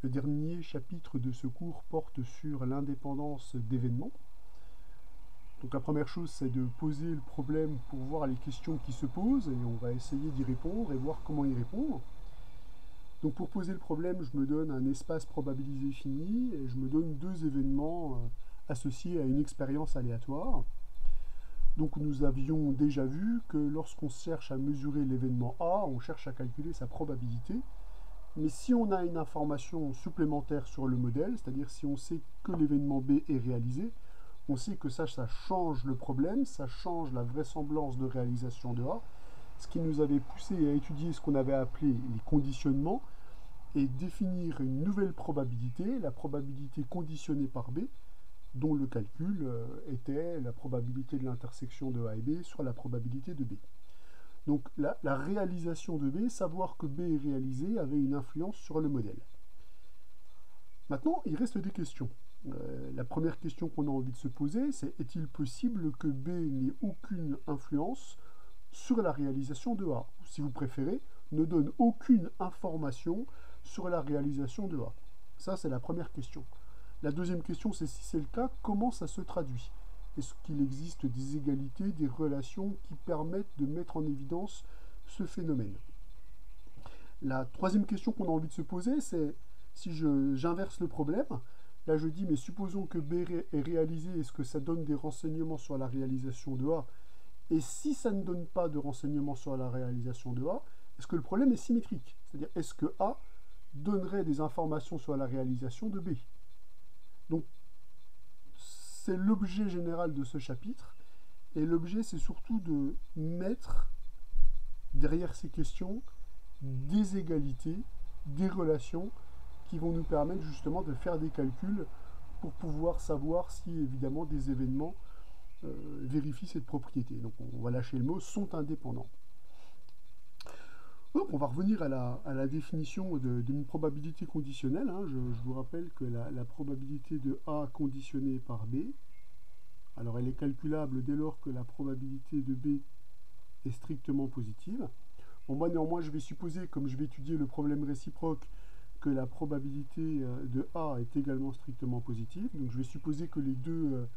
Le dernier chapitre de ce cours porte sur l'indépendance d'événements. Donc la première chose, c'est de poser le problème pour voir les questions qui se posent, et on va essayer d'y répondre et voir comment y répondre. Donc pour poser le problème, je me donne un espace probabilisé fini, et je me donne deux événements associés à une expérience aléatoire. Donc nous avions déjà vu que lorsqu'on cherche à mesurer l'événement A, on cherche à calculer sa probabilité. Mais si on a une information supplémentaire sur le modèle, c'est-à-dire si on sait que l'événement B est réalisé, on sait que ça change le problème, ça change la vraisemblance de réalisation de A, ce qui nous avait poussé à étudier ce qu'on avait appelé les conditionnements et définir une nouvelle probabilité, la probabilité conditionnée par B, dont le calcul était la probabilité de l'intersection de A et B sur la probabilité de B. Donc la réalisation de B, savoir que B est réalisé, avait une influence sur le modèle. Maintenant, il reste des questions. La première question qu'on a envie de se poser, c'est est-il possible que B n'ait aucune influence sur la réalisation de A? Si vous préférez, ne donne aucune information sur la réalisation de A. Ça, c'est la première question. La deuxième question, c'est si c'est le cas, comment ça se traduit? Est-ce qu'il existe des égalités, des relations qui permettent de mettre en évidence ce phénomène? La troisième question qu'on a envie de se poser, c'est si j'inverse le problème, là je dis, mais supposons que B est réalisé, est-ce que ça donne des renseignements sur la réalisation de A? Et si ça ne donne pas de renseignements sur la réalisation de A, est-ce que le problème est symétrique? C'est-à-dire, est-ce que A donnerait des informations sur la réalisation de B? Donc, c'est l'objet général de ce chapitre, et l'objet, c'est surtout de mettre derrière ces questions des égalités, des relations qui vont nous permettre justement de faire des calculs pour pouvoir savoir si évidemment des événements vérifient cette propriété. Donc on va lâcher le mot, sont indépendants. Donc on va revenir à la définition d'une probabilité conditionnelle. Je vous rappelle que la probabilité de A conditionnée par B, alors elle est calculable dès lors que la probabilité de B est strictement positive. Bon, moi néanmoins je vais supposer, comme je vais étudier le problème réciproque, que la probabilité de A est également strictement positive. Donc je vais supposer que les deux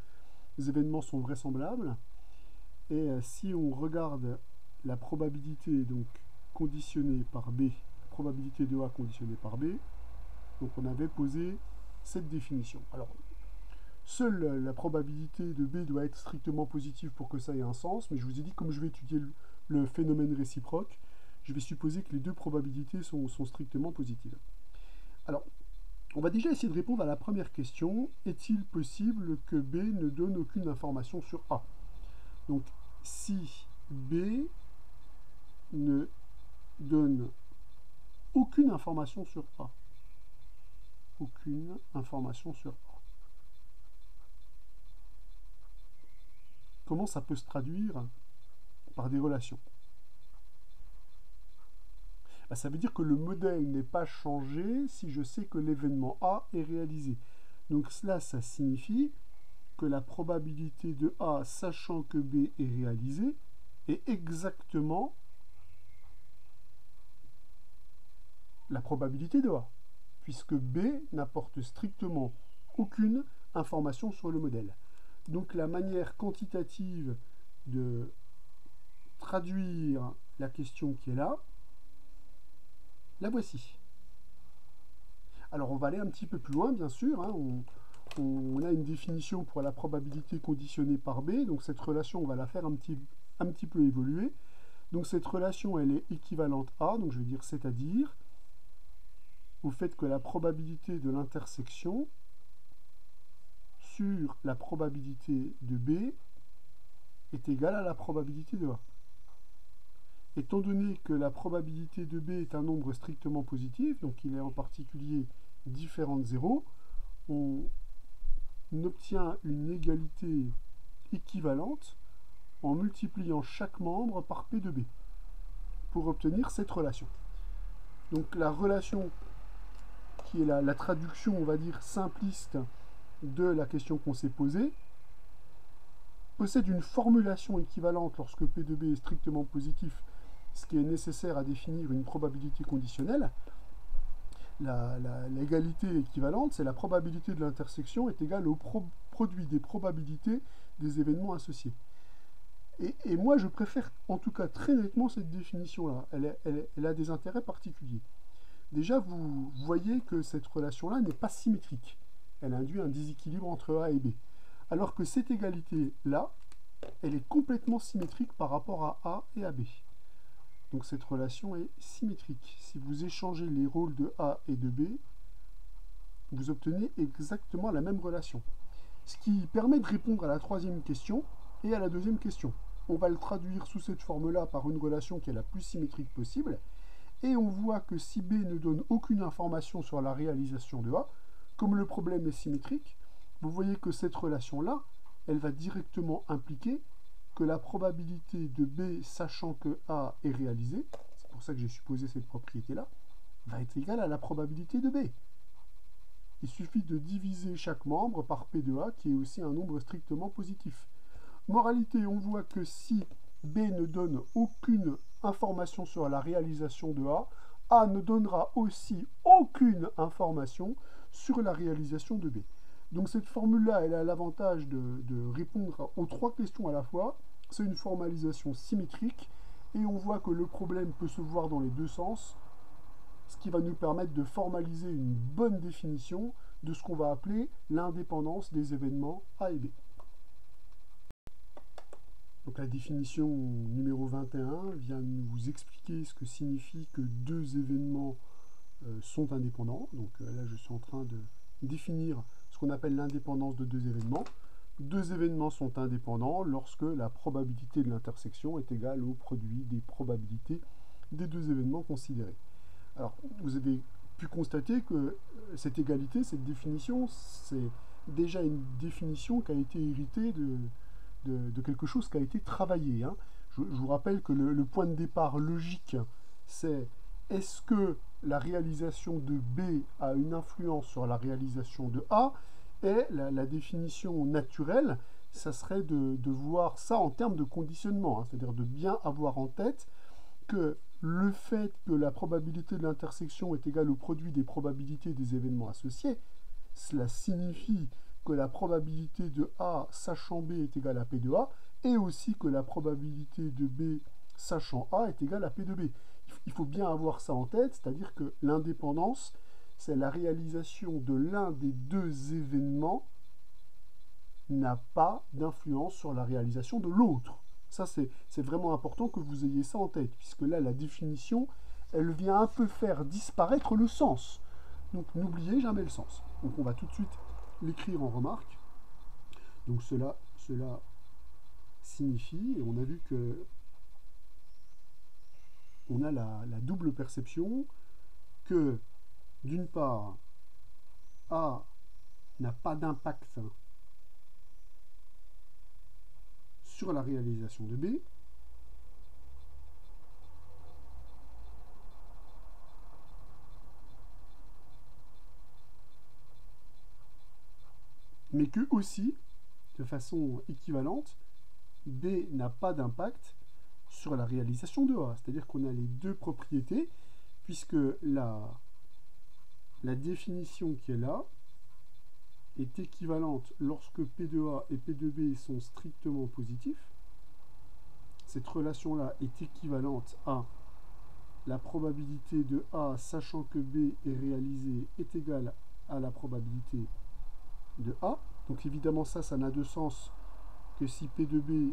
événements sont vraisemblables. Et si on regarde la probabilité donc conditionnée par B, la probabilité de A conditionnée par B, donc on avait posé cette définition. Alors, seule la probabilité de B doit être strictement positive pour que ça ait un sens, mais je vous ai dit, comme je vais étudier le phénomène réciproque, je vais supposer que les deux probabilités sont strictement positives. Alors, on va déjà essayer de répondre à la première question. Est-il possible que B ne donne aucune information sur A? Donc, si B ne donne aucune information sur A, aucune information sur A, comment ça peut se traduire par des relations? Ça veut dire que le modèle n'est pas changé si je sais que l'événement A est réalisé. Donc cela, ça signifie que la probabilité de A, sachant que B est réalisé, est exactement la probabilité de A, puisque B n'apporte strictement aucune information sur le modèle. Donc la manière quantitative de traduire la question qui est là, la voici. Alors on va aller un petit peu plus loin, bien sûr. On a une définition pour la probabilité conditionnée par B. Donc cette relation, on va la faire un petit peu évoluer. Donc cette relation, elle est équivalente à, donc je vais dire c'est-à-dire, au fait que la probabilité de l'intersection sur la probabilité de B est égale à la probabilité de A. Étant donné que la probabilité de B est un nombre strictement positif, donc il est en particulier différent de 0, on obtient une égalité équivalente en multipliant chaque membre par P de B pour obtenir cette relation. Donc la relation qui est la traduction, on va dire, simpliste de la question qu'on s'est posée, possède une formulation équivalente lorsque P de B est strictement positif, ce qui est nécessaire à définir une probabilité conditionnelle. l'égalité équivalente, c'est la probabilité de l'intersection est égale au produit des probabilités des événements associés. Et moi, je préfère en tout cas très nettement cette définition-là. Elle a des intérêts particuliers. Déjà, vous voyez que cette relation-là n'est pas symétrique. Elle induit un déséquilibre entre A et B. Alors que cette égalité-là, elle est complètement symétrique par rapport à A et à B. Donc cette relation est symétrique. Si vous échangez les rôles de A et de B, vous obtenez exactement la même relation. Ce qui permet de répondre à la troisième question et à la deuxième question. On va le traduire sous cette forme-là par une relation qui est la plus symétrique possible. Et on voit que si B ne donne aucune information sur la réalisation de A, comme le problème est symétrique, vous voyez que cette relation-là, elle va directement impliquer que la probabilité de B, sachant que A est réalisé, c'est pour ça que j'ai supposé cette propriété-là, va être égale à la probabilité de B. Il suffit de diviser chaque membre par P de A, qui est aussi un nombre strictement positif. Moralité, on voit que si B ne donne aucune information sur la réalisation de A, A ne donnera aussi aucune information sur la réalisation de B. Donc cette formule-là, elle a l'avantage de répondre aux trois questions à la fois. C'est une formalisation symétrique et on voit que le problème peut se voir dans les deux sens, ce qui va nous permettre de formaliser une bonne définition de ce qu'on va appeler l'indépendance des événements A et B. Donc la définition numéro 21 vient nous expliquer ce que signifie que deux événements sont indépendants. Donc là, je suis en train de définir ce qu'on appelle l'indépendance de deux événements. Deux événements sont indépendants lorsque la probabilité de l'intersection est égale au produit des probabilités des deux événements considérés. Alors, vous avez pu constater que cette égalité, cette définition, c'est déjà une définition qui a été héritée de quelque chose qui a été travaillé. Hein. Je vous rappelle que le point de départ logique, c'est est-ce que la réalisation de B a une influence sur la réalisation de A, et la définition naturelle, ça serait de voir ça en termes de conditionnement, hein, c'est-à-dire de bien avoir en tête que le fait que la probabilité de l'intersection est égale au produit des probabilités des événements associés, cela signifie que la probabilité de A sachant B est égale à P de A, et aussi que la probabilité de B sachant A est égale à P de B. Il faut bien avoir ça en tête, c'est-à-dire que l'indépendance, c'est la réalisation de l'un des deux événements n'a pas d'influence sur la réalisation de l'autre. Ça, c'est vraiment important que vous ayez ça en tête, puisque là, la définition, elle vient un peu faire disparaître le sens. Donc, n'oubliez jamais le sens. Donc, on va tout de suite l'écrire en remarque. Donc, cela signifie, et on a vu que on a la double perception que, d'une part, A n'a pas d'impact sur la réalisation de B, mais que aussi, de façon équivalente, B n'a pas d'impact sur la réalisation de A. C'est-à-dire qu'on a les deux propriétés, puisque la définition qui est là est équivalente lorsque P de A et P de B sont strictement positifs. Cette relation-là est équivalente à la probabilité de A, sachant que B est réalisé, est égale à la probabilité de A. Donc évidemment ça n'a de sens que si P de B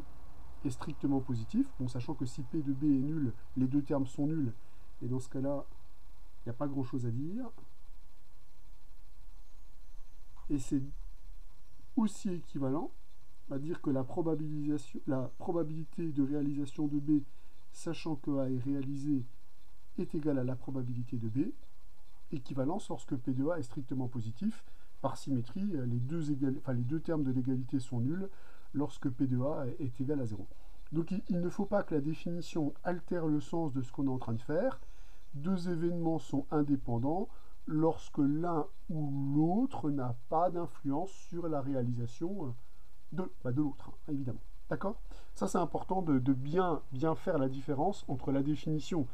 est strictement positif, bon, sachant que si P de B est nul, les deux termes sont nuls, et dans ce cas-là, il n'y a pas grand-chose à dire. Et c'est aussi équivalent à dire que la probabilité de réalisation de B, sachant que A est réalisé, est égale à la probabilité de B, équivalence lorsque P de A est strictement positif. Par symétrie, les deux termes de l'égalité sont nuls lorsque P de A est égal à 0. Donc il ne faut pas que la définition altère le sens de ce qu'on est en train de faire. Deux événements sont indépendants lorsque l'un ou l'autre n'a pas d'influence sur la réalisation de l'autre, hein, évidemment. D'accord? Ça, c'est important de bien faire la différence entre la définition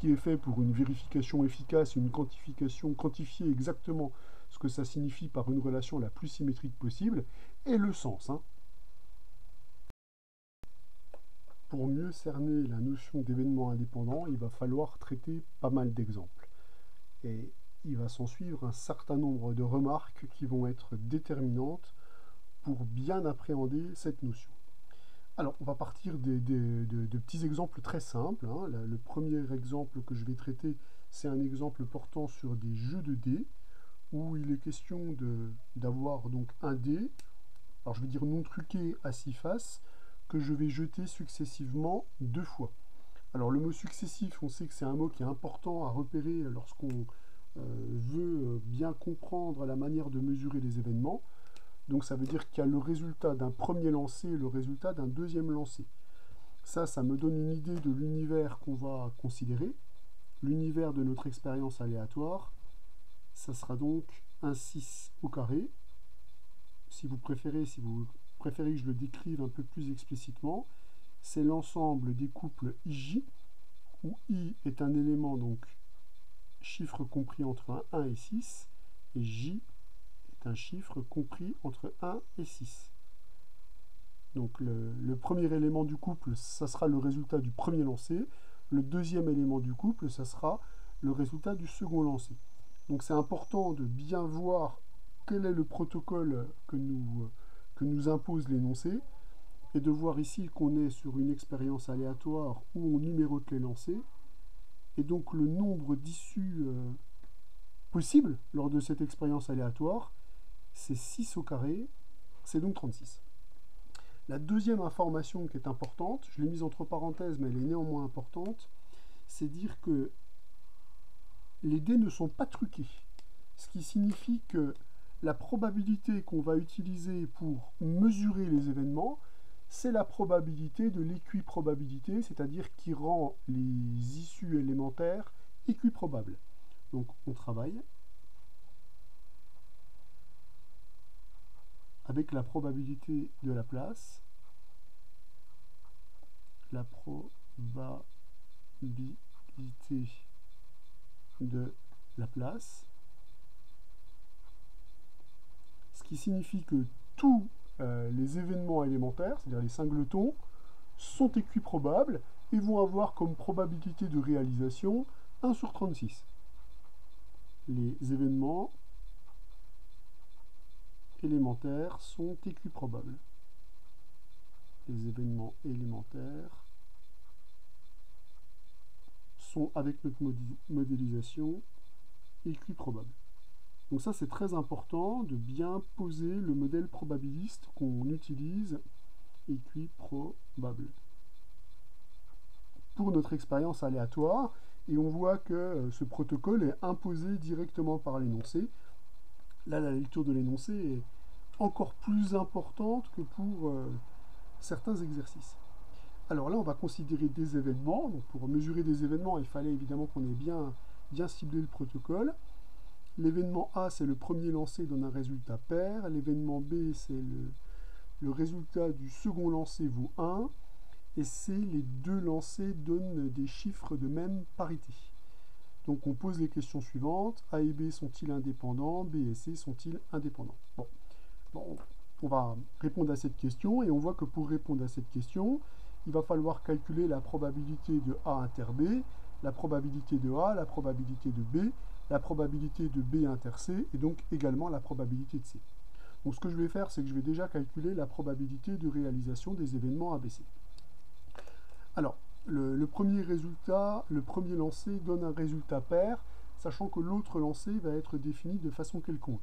qui est fait pour une vérification efficace, une quantification, quantifier exactement ce que ça signifie par une relation la plus symétrique possible, et le sens. Pour mieux cerner la notion d'événement indépendant, il va falloir traiter pas mal d'exemples. Et il va s'en suivre un certain nombre de remarques qui vont être déterminantes pour bien appréhender cette notion. Alors, on va partir de petits exemples très simples. Le premier exemple que je vais traiter, c'est un exemple portant sur des jeux de dés, où il est question d'avoir donc un dé, alors je vais dire non truqué à 6 faces, que je vais jeter successivement 2 fois. Alors le mot successif, on sait que c'est un mot qui est important à repérer lorsqu'on veut bien comprendre la manière de mesurer les événements. Donc ça veut dire qu'il y a le résultat d'un premier lancer et le résultat d'un deuxième lancer. Ça me donne une idée de l'univers qu'on va considérer. L'univers de notre expérience aléatoire, ça sera donc un 6 au carré. Si vous préférez que je le décrive un peu plus explicitement, c'est l'ensemble des couples IJ, où I est un élément, donc chiffre compris entre 1 et 6, et J est un chiffre compris entre 1 et 6. Donc le premier élément du couple, ça sera le résultat du premier lancer. Le deuxième élément du couple, ça sera le résultat du second lancer. Donc c'est important de bien voir quel est le protocole que nous impose l'énoncé, et de voir ici qu'on est sur une expérience aléatoire où on numérote les lancers, et donc le nombre d'issues possibles lors de cette expérience aléatoire, c'est 6 au carré, c'est donc 36. La deuxième information qui est importante, je l'ai mise entre parenthèses mais elle est néanmoins importante, c'est dire que les dés ne sont pas truqués, ce qui signifie que la probabilité qu'on va utiliser pour mesurer les événements, c'est la probabilité de l'équiprobabilité, c'est-à-dire qui rend les issues élémentaires équiprobables. Donc on travaille avec la probabilité de Laplace, la probabilité de Laplace, ce qui signifie que tous les événements élémentaires, c'est-à-dire les singletons, sont équiprobables et vont avoir comme probabilité de réalisation 1 sur 36. Les événements élémentaires sont équiprobables. Les événements élémentaires sont, avec notre modélisation, équiprobables. Donc ça, c'est très important de bien poser le modèle probabiliste qu'on utilise, équiprobable, pour notre expérience aléatoire. Et on voit que ce protocole est imposé directement par l'énoncé. Là, la lecture de l'énoncé est encore plus importante que pour certains exercices. Alors là, on va considérer des événements. Donc pour mesurer des événements, il fallait évidemment qu'on ait bien ciblé le protocole. L'événement A, c'est le premier lancé, donne un résultat pair. L'événement B, c'est le résultat du second lancé vaut 1. Et C, les deux lancés donnent des chiffres de même parité. Donc on pose les questions suivantes. A et B sont-ils indépendants? B et C sont-ils indépendants? Bon, on va répondre à cette question, et on voit que pour répondre à cette question, il va falloir calculer la probabilité de A inter B, la probabilité de A, la probabilité de B, la probabilité de B inter C, et donc également la probabilité de C. Donc ce que je vais faire, c'est que je vais déjà calculer la probabilité de réalisation des événements ABC. Alors, le premier résultat, le premier lancé donne un résultat pair, sachant que l'autre lancé va être défini de façon quelconque.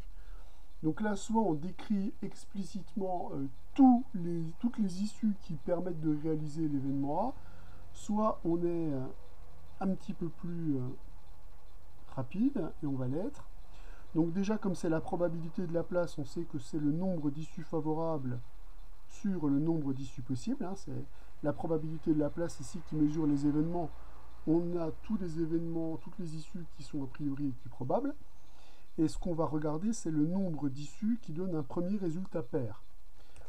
Donc là, soit on décrit explicitement toutes les issues qui permettent de réaliser l'événement A, soit on est un petit peu plus rapide, et on va l'être. Donc déjà, comme c'est la probabilité de Laplace, on sait que c'est le nombre d'issues favorables sur le nombre d'issues possibles. C'est la probabilité de Laplace ici qui mesure les événements. On a tous les événements, toutes les issues qui sont a priori équiprobables. Et ce qu'on va regarder, c'est le nombre d'issues qui donne un premier résultat pair.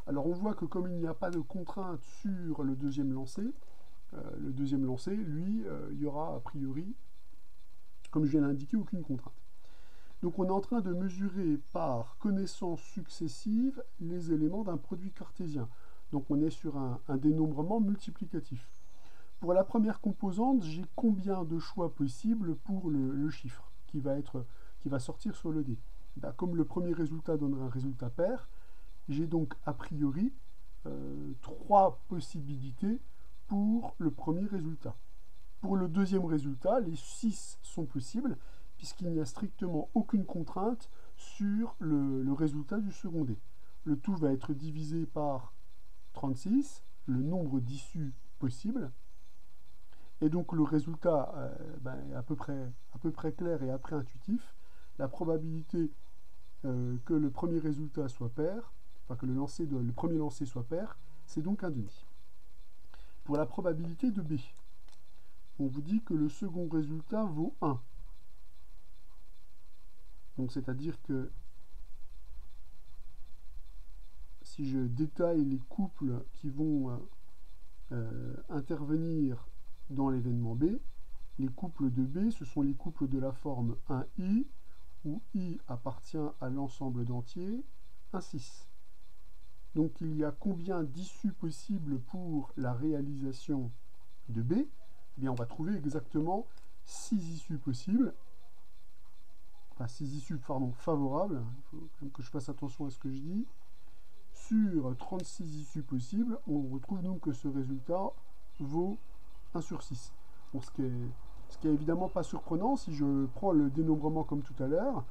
Alors on voit que comme il n'y a pas de contrainte sur le deuxième lancé, le deuxième lancé, lui, il y aura a priori, comme je viens d'indiquer, aucune contrainte. Donc on est en train de mesurer par connaissance successive les éléments d'un produit cartésien. Donc on est sur un dénombrement multiplicatif. Pour la première composante, j'ai combien de choix possibles pour le chiffre qui va sortir sur le dé. Ben, comme le premier résultat donnera un résultat pair, j'ai donc a priori 3 possibilités pour le premier résultat. Pour le deuxième résultat, les 6 sont possibles, puisqu'il n'y a strictement aucune contrainte sur le résultat du second dé. Le tout va être divisé par 36, le nombre d'issues possibles, et donc le résultat est à peu près clair et après intuitif. La probabilité que le premier résultat soit pair, enfin que le premier lancé soit pair, c'est donc 1,5. Pour la probabilité de B, on vous dit que le second résultat vaut 1. Donc c'est-à-dire que si je détaille les couples qui vont intervenir dans l'événement B, les couples de B, ce sont les couples de la forme 1i, où i appartient à l'ensemble d'entiers, 1, 6. Donc il y a combien d'issues possibles pour la réalisation de B? Eh bien, on va trouver exactement 6 issues possibles, enfin 6 issues favorables, il faut quand même que je fasse attention à ce que je dis. Sur 36 issues possibles, on retrouve donc que ce résultat vaut 1 sur 6. Bon, ce qui est évidemment pas surprenant, si je prends le dénombrement comme tout à l'heure,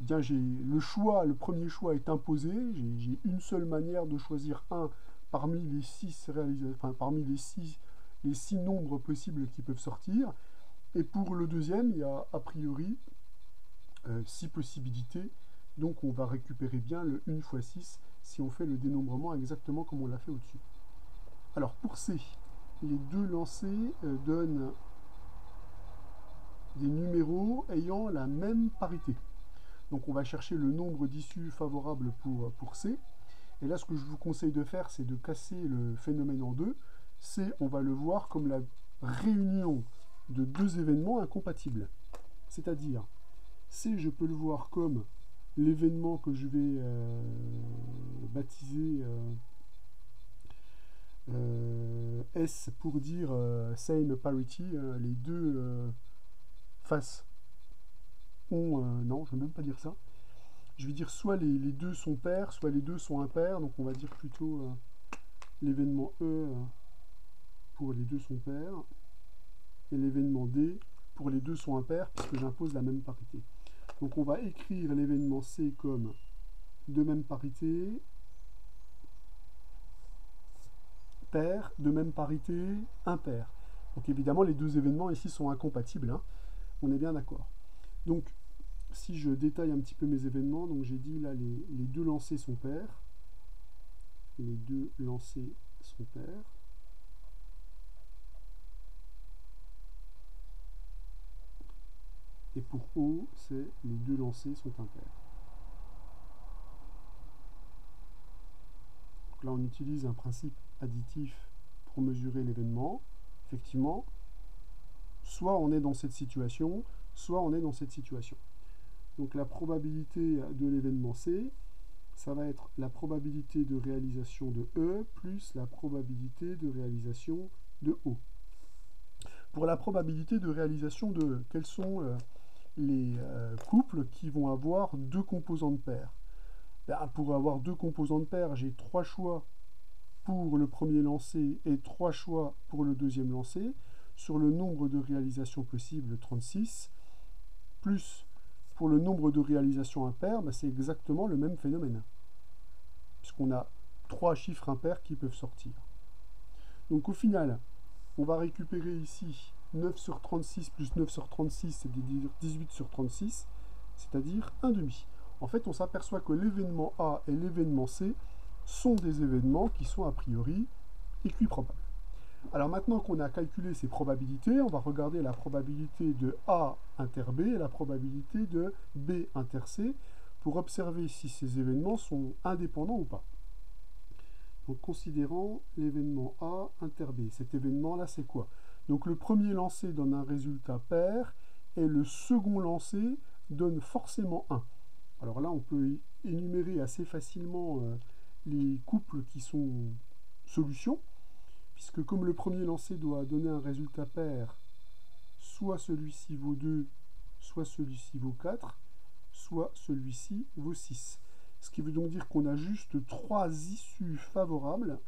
eh bien le premier choix est imposé, j'ai une seule manière de choisir un parmi les 6 parmi les 6 nombres possibles qui peuvent sortir, et pour le deuxième, il y a a priori 6 possibilités, donc on va récupérer bien le 1 fois 6 si on fait le dénombrement exactement comme on l'a fait au-dessus. Alors pour C, les deux lancers donnent des numéros ayant la même parité. Donc on va chercher le nombre d'issues favorables pour C. Et là, ce que je vous conseille de faire, c'est de casser le phénomène en deux. C, on va le voir comme la réunion de deux événements incompatibles. C'est-à-dire, C, je peux le voir comme l'événement que je vais baptiser S pour dire same parity, les deux faces ont... non, je ne vais même pas dire ça. Je vais dire soit les deux sont pairs, soit les deux sont impairs. Donc on va dire plutôt l'événement E pour les deux sont pairs, et l'événement D pour les deux sont impairs, puisque j'impose la même parité. Donc on va écrire l'événement C comme de même parité, pair, de même parité, impair. Donc évidemment les deux événements ici sont incompatibles, hein. On est bien d'accord. Donc si je détaille un petit peu mes événements, donc j'ai dit là les deux lancers sont pairs, les deux lancers sont pairs, et pour O, c'est les deux lancers sont impairs. Donc là on utilise un principe additif pour mesurer l'événement. Effectivement, soit on est dans cette situation, soit on est dans cette situation. Donc la probabilité de l'événement C, ça va être la probabilité de réalisation de E plus la probabilité de réalisation de O. Pour la probabilité de réalisation de E, quels sont les couples qui vont avoir deux composantes paires? Ben, pour avoir deux composantes paires, j'ai 3 choix pour le premier lancé et 3 choix pour le deuxième lancé. Sur le nombre de réalisations possibles, 36, plus pour le nombre de réalisations impaires, ben c'est exactement le même phénomène, puisqu'on a 3 chiffres impairs qui peuvent sortir. Donc au final, on va récupérer ici 9 sur 36 plus 9 sur 36, c'est 18 sur 36, c'est-à-dire 1,5. En fait, on s'aperçoit que l'événement A et l'événement C sont des événements qui sont a priori équiprobables. Alors maintenant qu'on a calculé ces probabilités, on va regarder la probabilité de A inter B et la probabilité de B inter C pour observer si ces événements sont indépendants ou pas. en considérant l'événement A inter B. Cet événement-là, c'est quoi? Donc le premier lancé donne un résultat pair, et le second lancé donne forcément 1. Alors là, on peut énumérer assez facilement les couples qui sont solutions, puisque comme le premier lancé doit donner un résultat pair, soit celui-ci vaut 2, soit celui-ci vaut 4, soit celui-ci vaut 6. Ce qui veut donc dire qu'on a juste 3 issues favorables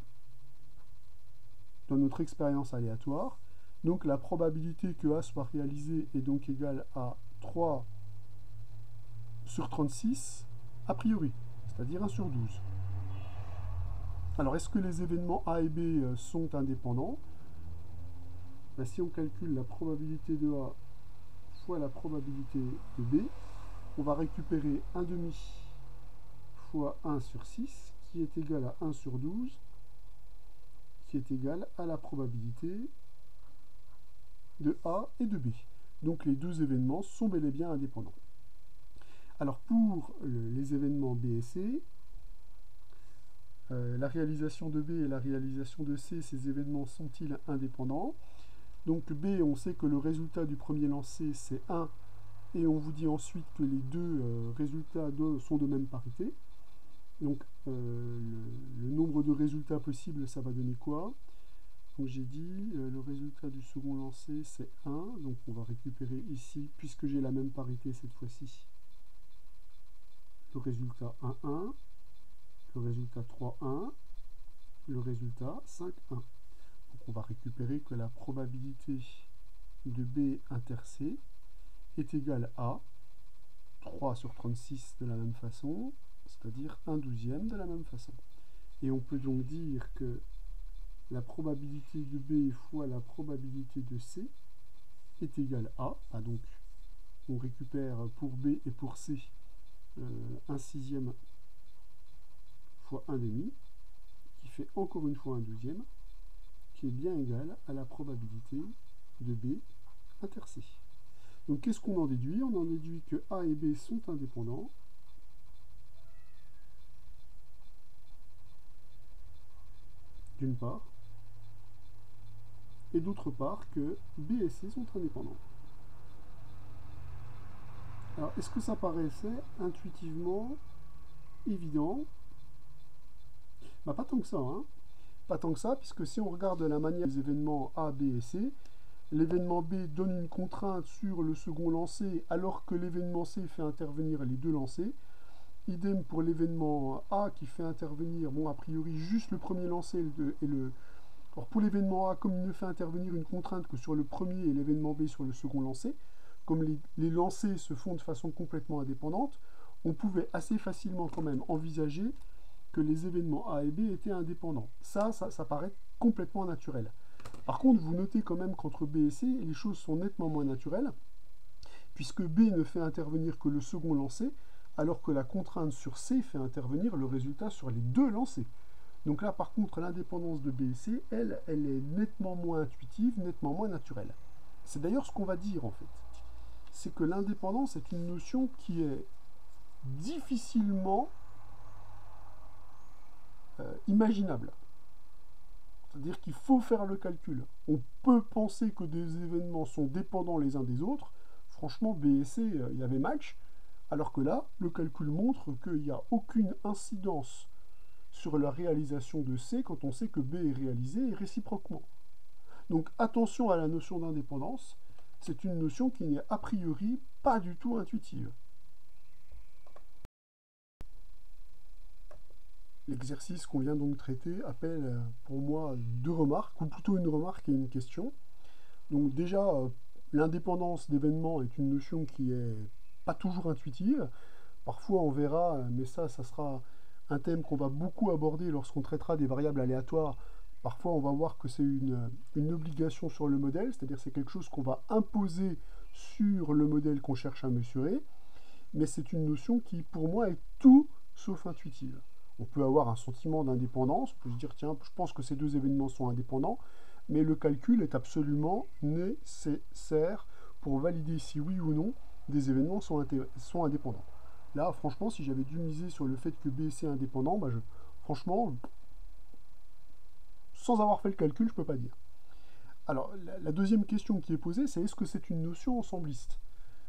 dans notre expérience aléatoire. Donc la probabilité que A soit réalisé est donc égale à 3 sur 36 a priori, c'est-à-dire 1 sur 12. Alors est-ce que les événements A et B sont indépendants? Ben, si on calcule la probabilité de A fois la probabilité de B, on va récupérer 1 demi fois 1 sur 6, qui est égal à 1 sur 12, qui est égal à la probabilité de A et de B. Donc les deux événements sont bel et bien indépendants. Alors pour les événements B et C, la réalisation de B et la réalisation de C, ces événements sont-ils indépendants? Donc B, on sait que le résultat du premier lancé, c'est 1, et on vous dit ensuite que les deux résultats sont de même parité. Donc le nombre de résultats possibles, ça va donner quoi? Donc j'ai dit, le résultat du second lancé, c'est 1, donc on va récupérer ici, puisque j'ai la même parité cette fois-ci, le résultat 1, 1, le résultat 3, 1, le résultat 5, 1. Donc on va récupérer que la probabilité de B inter C est égale à 3 sur 36 de la même façon, c'est-à-dire 1/12 de la même façon. Et on peut donc dire que la probabilité de B fois la probabilité de C est égale à, donc on récupère pour B et pour C 1/6 fois 1/2, qui fait encore une fois 1/12, qui est bien égal à la probabilité de B inter C. Donc qu'est-ce qu'on en déduit? On en déduit que A et B sont indépendants, d'une part, et d'autre part que B et C sont indépendants. Alors, est-ce que ça paraissait intuitivement évident? Bah, pas tant que ça, hein. Pas tant que ça, puisque si on regarde la manière des événements A, B et C, l'événement B donne une contrainte sur le second lancé, alors que l'événement C fait intervenir les deux lancés. Idem pour l'événement A qui fait intervenir, bon, a priori, juste le premier lancé et le... Alors pour l'événement A, comme il ne fait intervenir une contrainte que sur le premier et l'événement B sur le second lancé, comme les lancers se font de façon complètement indépendante, on pouvait assez facilement quand même envisager que les événements A et B étaient indépendants. Ça paraît complètement naturel. Par contre, vous notez quand même qu'entre B et C, les choses sont nettement moins naturelles, puisque B ne fait intervenir que le second lancé, alors que la contrainte sur C fait intervenir le résultat sur les deux lancés. Donc là, par contre, l'indépendance de B et C, elle est nettement moins intuitive, nettement moins naturelle. C'est d'ailleurs ce qu'on va dire, en fait. C'est que l'indépendance est une notion qui est difficilement imaginable. C'est-à-dire qu'il faut faire le calcul. On peut penser que des événements sont dépendants les uns des autres. Franchement, B et C, il y avait match. Alors que là, le calcul montre qu'il n'y a aucune incidence sur la réalisation de C quand on sait que B est réalisé et réciproquement. Donc attention à la notion d'indépendance. C'est une notion qui n'est a priori pas du tout intuitive. L'exercice qu'on vient donc de traiter appelle pour moi deux remarques, ou plutôt une remarque et une question. Donc déjà, l'indépendance d'événements est une notion qui est pas toujours intuitive. Parfois on verra, mais ça sera un thème qu'on va beaucoup aborder lorsqu'on traitera des variables aléatoires. Parfois on va voir que c'est une obligation sur le modèle, c'est-à-dire c'est quelque chose qu'on va imposer sur le modèle qu'on cherche à mesurer, mais c'est une notion qui pour moi est tout sauf intuitive. On peut avoir un sentiment d'indépendance, on peut se dire tiens, je pense que ces deux événements sont indépendants, mais le calcul est absolument nécessaire pour valider si oui ou non des événements sont indépendants. Là, franchement, si j'avais dû miser sur le fait que B et C est indépendant, franchement, sans avoir fait le calcul, je ne peux pas dire. Alors, la deuxième question qui est posée, c'est est-ce que c'est une notion ensembliste?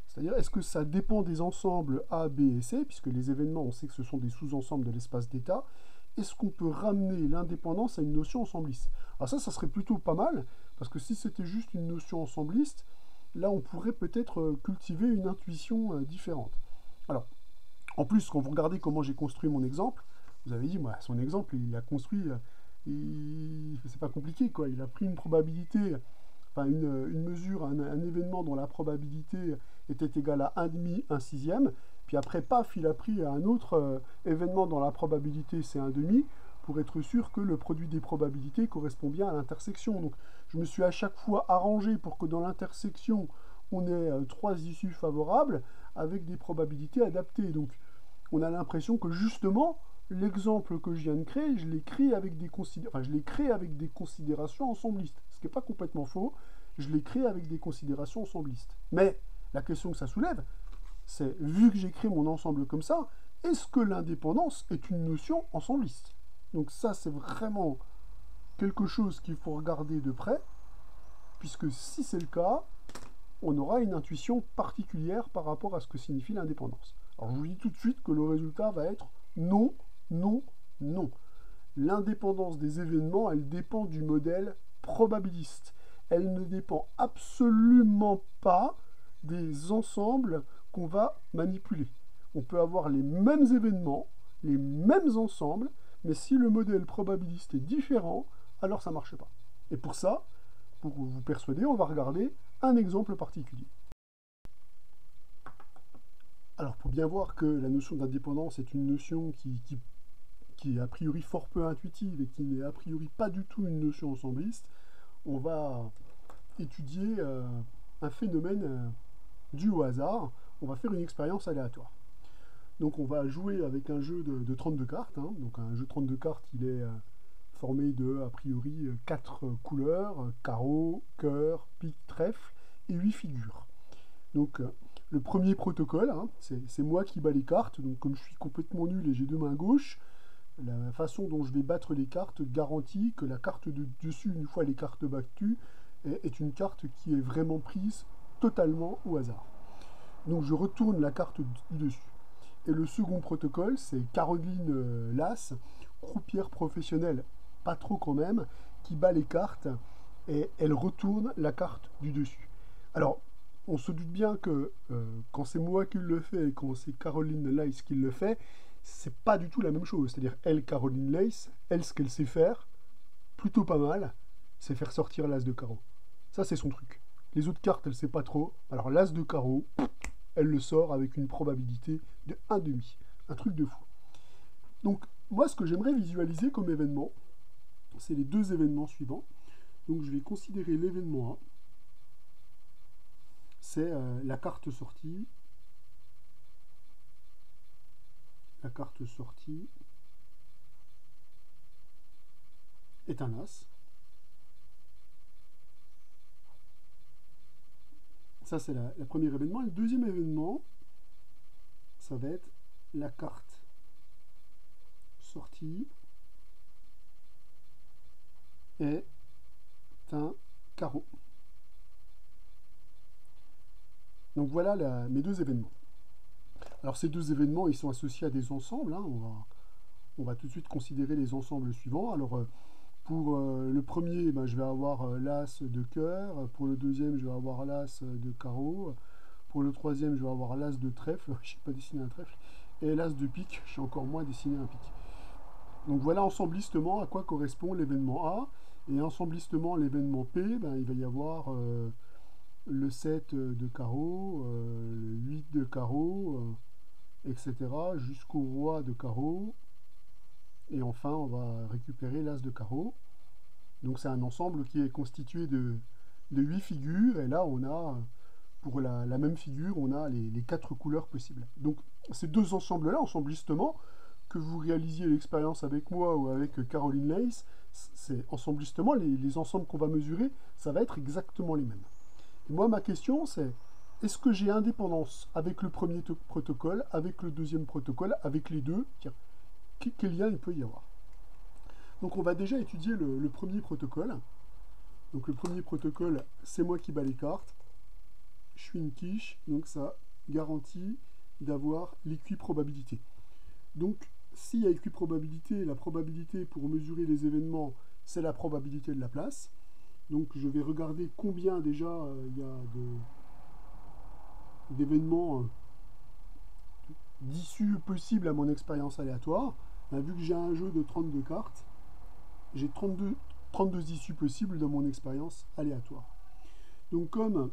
C'est-à-dire, est-ce que ça dépend des ensembles A, B et C, puisque les événements, on sait que ce sont des sous-ensembles de l'espace d'état. Est-ce qu'on peut ramener l'indépendance à une notion ensembliste? Alors ça serait plutôt pas mal, parce que si c'était juste une notion ensembliste, là, on pourrait peut-être cultiver une intuition différente. Alors, en plus, quand vous regardez comment j'ai construit mon exemple, vous avez dit, moi, son exemple, il a construit, c'est pas compliqué, quoi. Il a pris une probabilité, enfin une mesure, un événement dont la probabilité était égale à 1,5, 1/6, puis après, paf, il a pris un autre événement dont la probabilité c'est 1,5, pour être sûr que le produit des probabilités correspond bien à l'intersection. Donc, je me suis à chaque fois arrangé pour que dans l'intersection, on ait 3 issues favorables avec des probabilités adaptées. Donc, on a l'impression que justement, l'exemple que je viens de créer, je l'ai créé avec des considérations ensemblistes. Ce qui n'est pas complètement faux, je l'ai créé avec des considérations ensemblistes. Mais la question que ça soulève, c'est, vu que j'ai créé mon ensemble comme ça, est-ce que l'indépendance est une notion ensembliste? Donc ça, c'est vraiment quelque chose qu'il faut regarder de près, puisque si c'est le cas, on aura une intuition particulière par rapport à ce que signifie l'indépendance. Alors je vous dis tout de suite que le résultat va être non, non, non. L'indépendance des événements, elle dépend du modèle probabiliste. Elle ne dépend absolument pas des ensembles qu'on va manipuler. On peut avoir les mêmes événements, les mêmes ensembles, mais si le modèle probabiliste est différent, alors ça ne marche pas. Et pour ça, pour vous persuader, on va regarder un exemple particulier. Alors pour bien voir que la notion d'indépendance est une notion qui est a priori fort peu intuitive et qui n'est a priori pas du tout une notion ensembliste, on va étudier un phénomène dû au hasard. On va faire une expérience aléatoire. Donc on va jouer avec un jeu de 32 cartes. Hein. Donc un jeu de 32 cartes, il est formé de, a priori, 4 couleurs, carreau, cœur, pique, trèfle, et 8 figures. Donc le premier protocole, hein, c'est moi qui bats les cartes. Donc comme je suis complètement nul et j'ai deux mains gauches, la façon dont je vais battre les cartes garantit que la carte de dessus, une fois les cartes battues, est une carte qui est vraiment prise totalement au hasard. Donc je retourne la carte du dessus. Et le second protocole, c'est Caroline Lass, croupière professionnelle, pas trop quand même, qui bat les cartes et elle retourne la carte du dessus. Alors, on se doute bien que quand c'est moi qui le fais et quand c'est Caroline Lass qui le fait, c'est pas du tout la même chose. C'est-à-dire, elle, Caroline Lass, elle, ce qu'elle sait faire, plutôt pas mal, c'est faire sortir l'as de carreau. Ça, c'est son truc. Les autres cartes, elle sait pas trop. Alors, l'as de carreau, elle le sort avec une probabilité de 1,5. Un truc de fou. Donc, moi, ce que j'aimerais visualiser comme événement, c'est les deux événements suivants. Donc, je vais considérer l'événement A. C'est la carte sortie. La carte sortie est un as. Ça, c'est le premier événement. Et le deuxième événement, ça va être la carte sortie est un carreau. Donc voilà mes deux événements. Alors ces deux événements, ils sont associés à des ensembles. Hein. On va tout de suite considérer les ensembles suivants. Alors pour le premier, je vais avoir l'as de cœur. Pour le deuxième, je vais avoir l'as de carreau. Pour le troisième, je vais avoir l'as de trèfle. Je n'ai pas dessiné un trèfle. Et l'as de pique, je sais encore moins dessiner un pique. Donc voilà ensemblistement à quoi correspond l'événement A. Et ensemblistement l'événement P, il va y avoir le 7 de carreau, le 8 de carreau, etc. jusqu'au roi de carreau. Et enfin, on va récupérer l'as de carreau. Donc c'est un ensemble qui est constitué de 8 figures. Et là, on a, pour la même figure, on a les 4 couleurs possibles. Donc ces deux ensembles-là, ensemblistement, que vous réalisiez l'expérience avec moi ou avec Caroline Lass, c'est ensemblistement, les ensembles qu'on va mesurer, ça va être exactement les mêmes. Et moi, ma question, c'est est-ce que j'ai indépendance avec le premier protocole, avec le deuxième protocole, avec les deux? Tiens, quel lien il peut y avoir? Donc on va déjà étudier le premier protocole. Donc le premier protocole, c'est moi qui bats les cartes. Je suis une quiche, donc ça garantit d'avoir l'équiprobabilité. Donc s'il y a équiprobabilité, la probabilité pour mesurer les événements, c'est la probabilité de la place. Donc je vais regarder combien déjà il y a d'événements d'issues possibles à mon expérience aléatoire. Vu que j'ai un jeu de 32 cartes, j'ai 32 issues possibles dans mon expérience aléatoire. Donc comme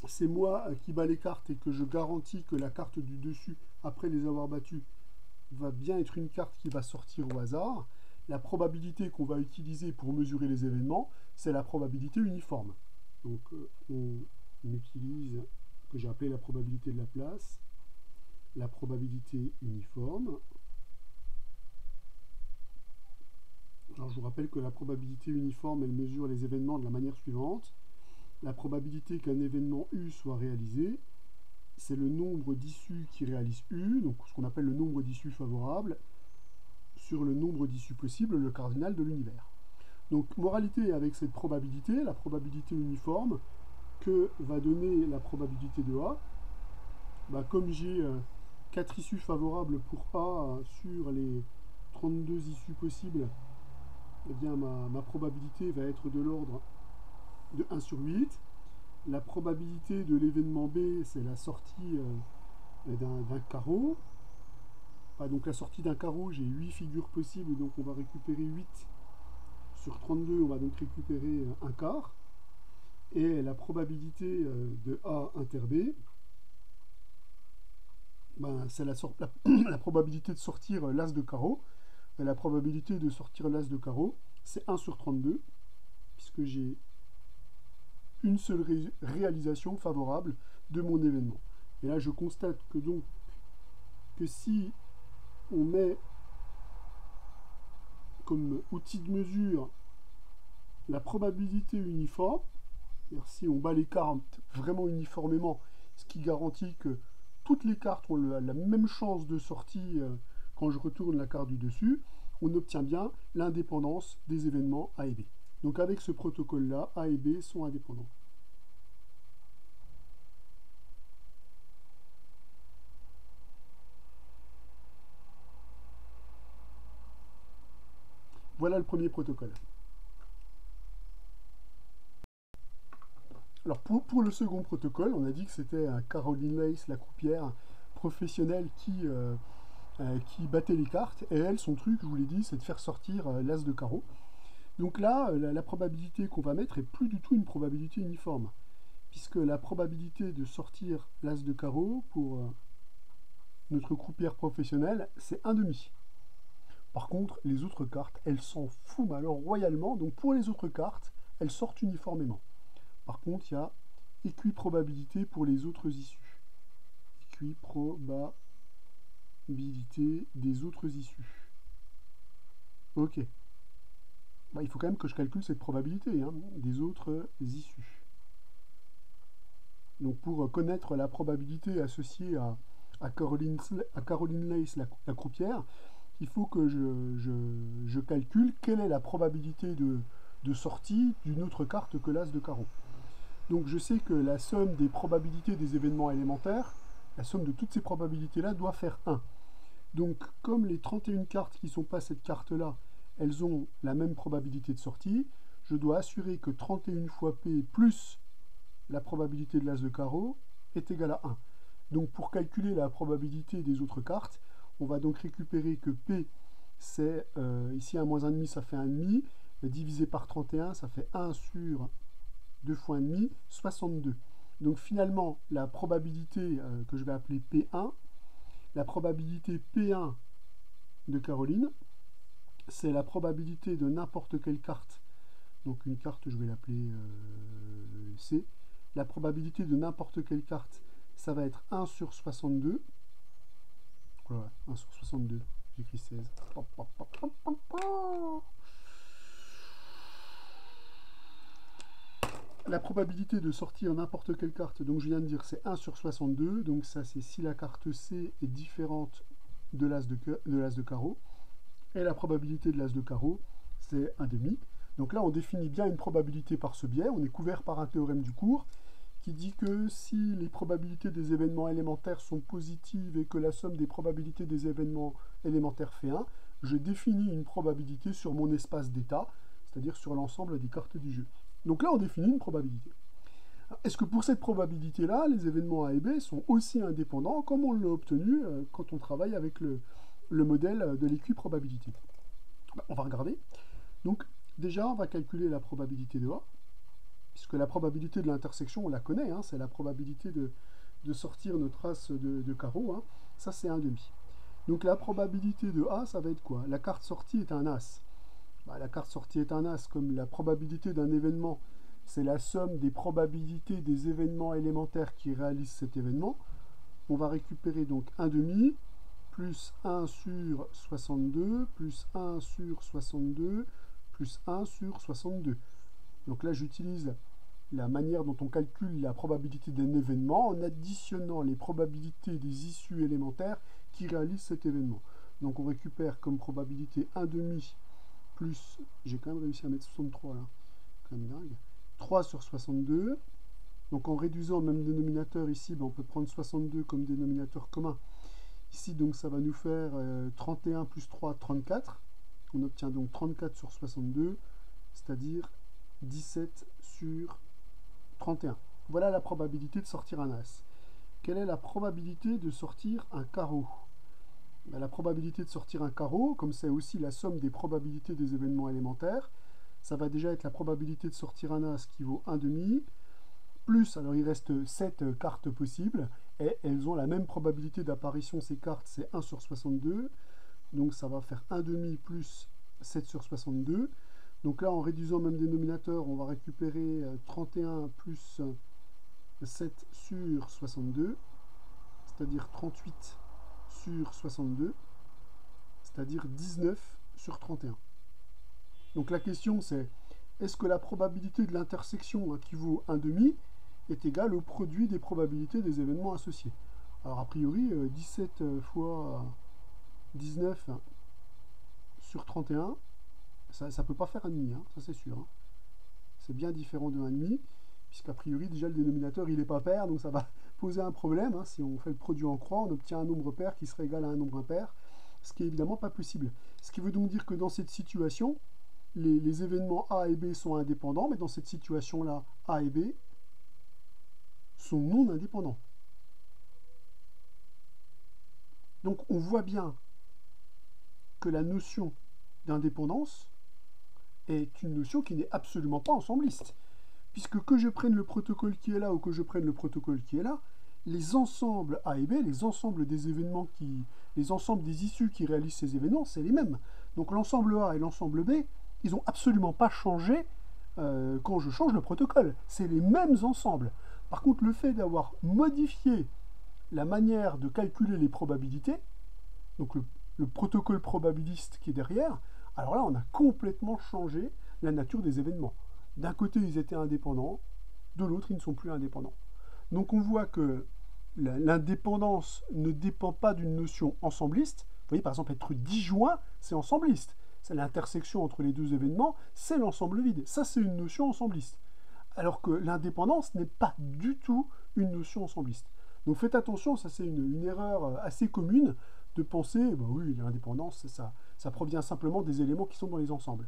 c'est moi qui bats les cartes et que je garantis que la carte du dessus, après les avoir battues, va bien être une carte qui va sortir au hasard, la probabilité qu'on va utiliser pour mesurer les événements, c'est la probabilité uniforme. Donc on utilise ce que j'ai appelé la probabilité de la place, la probabilité uniforme. Alors je vous rappelle que la probabilité uniforme, elle mesure les événements de la manière suivante. La probabilité qu'un événement U soit réalisé, c'est le nombre d'issues qui réalisent U, donc ce qu'on appelle le nombre d'issues favorables, sur le nombre d'issues possibles, le cardinal de l'univers. Donc moralité avec cette probabilité, la probabilité uniforme, que va donner la probabilité de A, comme j'ai 4 issues favorables pour A sur les 32 issues possibles, eh bien ma probabilité va être de l'ordre de 1 sur 8. La probabilité de l'événement B, c'est la sortie d'un carreau. Donc la sortie d'un carreau, j'ai 8 figures possibles, donc on va récupérer 8 sur 32, on va donc récupérer un quart. Et la probabilité de A inter B, c'est la probabilité de sortir l'as de carreau. Et la probabilité de sortir l'as de carreau, c'est 1 sur 32, puisque j'ai une seule réalisation favorable de mon événement. Et là, je constate que donc que si on met comme outil de mesure la probabilité uniforme, c'est-à-dire si on bat les cartes vraiment uniformément, ce qui garantit que toutes les cartes ont la même chance de sortie quand je retourne la carte du dessus, on obtient bien l'indépendance des événements A et B. Donc avec ce protocole-là, A et B sont indépendants. Voilà le premier protocole. Alors pour le second protocole, on a dit que c'était Caroline Leys, la croupière professionnelle qui battait les cartes. Et elle, son truc, je vous l'ai dit, c'est de faire sortir l'as de carreau. Donc là, la probabilité qu'on va mettre est plus du tout une probabilité uniforme, puisque la probabilité de sortir l'as de carreau pour notre croupière professionnelle, c'est 1,5. Par contre, les autres cartes, elles s'en foutent alors royalement. Donc pour les autres cartes, elles sortent uniformément. Par contre, il y a équiprobabilité pour les autres issues. Équiprobabilité des autres issues. Ok. Il faut quand même que je calcule cette probabilité des autres issues. Donc pour connaître la probabilité associée à Caroline Leys, la croupière, il faut que je calcule quelle est la probabilité de sortie d'une autre carte que l'as de carreau. Donc je sais que la somme des probabilités des événements élémentaires, la somme de toutes ces probabilités-là doit faire 1. Donc comme les 31 cartes qui ne sont pas cette carte-là, elles ont la même probabilité de sortie, je dois assurer que 31 fois P plus la probabilité de l'as de carreau est égale à 1. Donc pour calculer la probabilité des autres cartes, on va donc récupérer que P, c'est ici 1 moins 1,5, ça fait 1,5, divisé par 31, ça fait 1 sur 2 fois 1,5, 62. Donc finalement, la probabilité que je vais appeler P1, la probabilité P1 de Caroline, c'est la probabilité de n'importe quelle carte. Donc une carte, je vais l'appeler C. La probabilité de n'importe quelle carte, ça va être 1 sur 62. Voilà, 1 sur 62. J'écris 16. La probabilité de sortir n'importe quelle carte, donc je viens de dire, c'est 1 sur 62. Donc ça, c'est si la carte C est différente de l'as de carreau. Et la probabilité de l'as de carreau, c'est 1,5. Donc là, on définit bien une probabilité par ce biais. On est couvert par un théorème du cours qui dit que si les probabilités des événements élémentaires sont positives et que la somme des probabilités des événements élémentaires fait 1, je définis une probabilité sur mon espace d'état, c'est-à-dire sur l'ensemble des cartes du jeu. Donc là, on définit une probabilité. Est-ce que pour cette probabilité-là, les événements A et B sont aussi indépendants comme on l'a obtenu quand on travaille avec le modèle de l'équiprobabilité? On va regarder. Donc, déjà, on va calculer la probabilité de A, puisque la probabilité de l'intersection, on la connaît, hein, c'est la probabilité de sortir notre as de carreau. Hein. Ça, c'est 1,5. Donc, la probabilité de A, ça va être quoi? La carte sortie est un as. La carte sortie est un as, comme la probabilité d'un événement, c'est la somme des probabilités des événements élémentaires qui réalisent cet événement. On va récupérer donc 1,5 plus 1 sur 62 plus 1 sur 62 plus 1 sur 62. Donc là, j'utilise la manière dont on calcule la probabilité d'un événement en additionnant les probabilités des issues élémentaires qui réalisent cet événement. Donc on récupère comme probabilité 1,5 plus, j'ai quand même réussi à mettre 63 là, quand même dingue, 3 sur 62. Donc en réduisant le même dénominateur ici, on peut prendre 62 comme dénominateur commun. Ici, donc ça va nous faire 31 plus 3, 34. On obtient donc 34 sur 62, c'est-à-dire 17 sur 31. Voilà la probabilité de sortir un as. Quelle est la probabilité de sortir un carreau? La probabilité de sortir un carreau, comme c'est aussi la somme des probabilités des événements élémentaires, ça va déjà être la probabilité de sortir un as qui vaut 1,5, plus, alors il reste 7 cartes possibles, et elles ont la même probabilité d'apparition, ces cartes, c'est 1 sur 62, donc ça va faire 1,5 plus 7 sur 62. Donc là, en réduisant le même dénominateur, on va récupérer 31 plus 7 sur 62, c'est-à-dire 38 sur 62, c'est-à-dire 19 sur 31. Donc la question c'est, est-ce que la probabilité de l'intersection qui vaut 1,5 est égale au produit des probabilités des événements associés? Alors a priori, 17 fois 19 sur 31, ça ne peut pas faire 1,5, hein, ça c'est sûr. Hein. C'est bien différent de 1,5, puisqu'a priori déjà le dénominateur il n'est pas pair, donc ça va poser un problème. Hein. Si on fait le produit en croix, on obtient un nombre pair qui serait égal à un nombre impair, ce qui est évidemment pas possible. Ce qui veut donc dire que dans cette situation, les événements A et B sont indépendants, mais dans cette situation-là, A et B sont non indépendants. Donc on voit bien que la notion d'indépendance est une notion qui n'est absolument pas ensembliste. Puisque que je prenne le protocole qui est là ou que je prenne le protocole qui est là, les ensembles A et B, les ensembles des événements les ensembles des issues qui réalisent ces événements, c'est les mêmes. Donc l'ensemble A et l'ensemble B, ils n'ont absolument pas changé quand je change le protocole. C'est les mêmes ensembles. Par contre, le fait d'avoir modifié la manière de calculer les probabilités, donc le protocole probabiliste qui est derrière, alors là, on a complètement changé la nature des événements. D'un côté, ils étaient indépendants, de l'autre, ils ne sont plus indépendants. Donc on voit que l'indépendance ne dépend pas d'une notion ensembliste. Vous voyez, par exemple, être disjoint, c'est ensembliste. C'est l'intersection entre les deux événements, c'est l'ensemble vide. Ça, c'est une notion ensembliste. Alors que l'indépendance n'est pas du tout une notion ensembliste. Donc faites attention, ça c'est une erreur assez commune de penser, bah oui, l'indépendance, ça provient simplement des éléments qui sont dans les ensembles.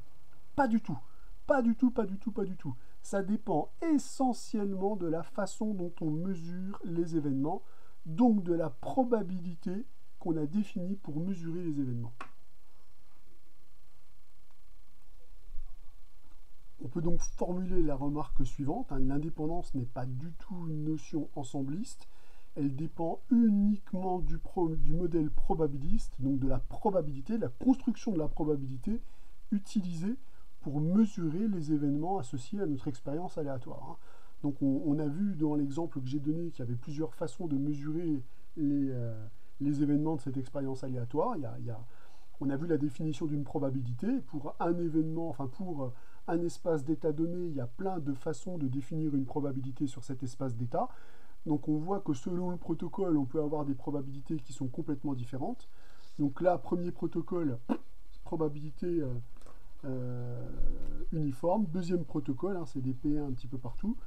Pas du tout. Pas du tout, pas du tout, pas du tout. Ça dépend essentiellement de la façon dont on mesure les événements, donc de la probabilité qu'on a définie pour mesurer les événements. On peut donc formuler la remarque suivante, hein, l'indépendance n'est pas du tout une notion ensembliste, elle dépend uniquement du modèle probabiliste, donc de la probabilité, de la construction de la probabilité utilisée pour mesurer les événements associés à notre expérience aléatoire. Hein. Donc on a vu dans l'exemple que j'ai donné qu'il y avait plusieurs façons de mesurer les événements de cette expérience aléatoire. On a vu la définition d'une probabilité. Pour un événement, enfin pour un espace d'état donné, il y a plein de façons de définir une probabilité sur cet espace d'état. Donc on voit que selon le protocole, on peut avoir des probabilités qui sont complètement différentes. Donc là, premier protocole, probabilité uniforme. Deuxième protocole, hein, c'est des P1 un petit peu partout.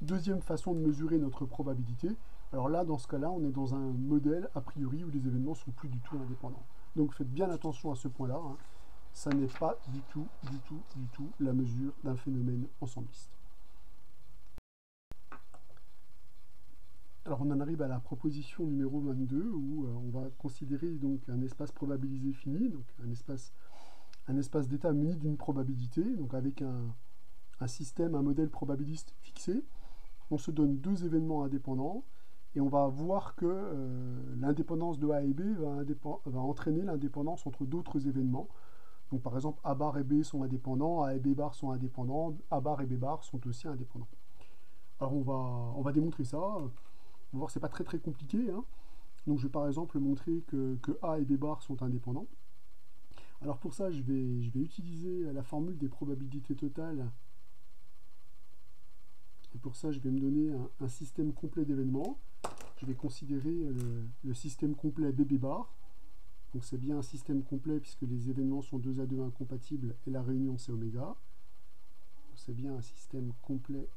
Deuxième façon de mesurer notre probabilité. Alors là, dans ce cas-là, on est dans un modèle a priori où les événements sont plus du tout indépendants. Donc faites bien attention à ce point-là. Hein. Ça n'est pas du tout la mesure d'un phénomène ensembliste. Alors on en arrive à la proposition numéro 22 où on va considérer donc un espace probabilisé fini, donc un espace d'état muni d'une probabilité, donc avec un système, un modèle probabiliste fixé. On se donne deux événements indépendants et on va voir que l'indépendance de A et B va entraîner l'indépendance entre d'autres événements. Donc par exemple, A bar et B sont indépendants, A et B bar sont indépendants, A bar et B bar sont aussi indépendants. Alors on va démontrer ça. On va voir, c'est pas très compliqué. Hein. Donc je vais par exemple montrer que A et B bar sont indépendants. Alors pour ça, je vais utiliser la formule des probabilités totales. Et pour ça, je vais me donner un système complet d'événements. Je vais considérer le système complet BB bar. Donc c'est bien un système complet puisque les événements sont 2 à 2 incompatibles et la réunion c'est oméga. C'est bien un système complet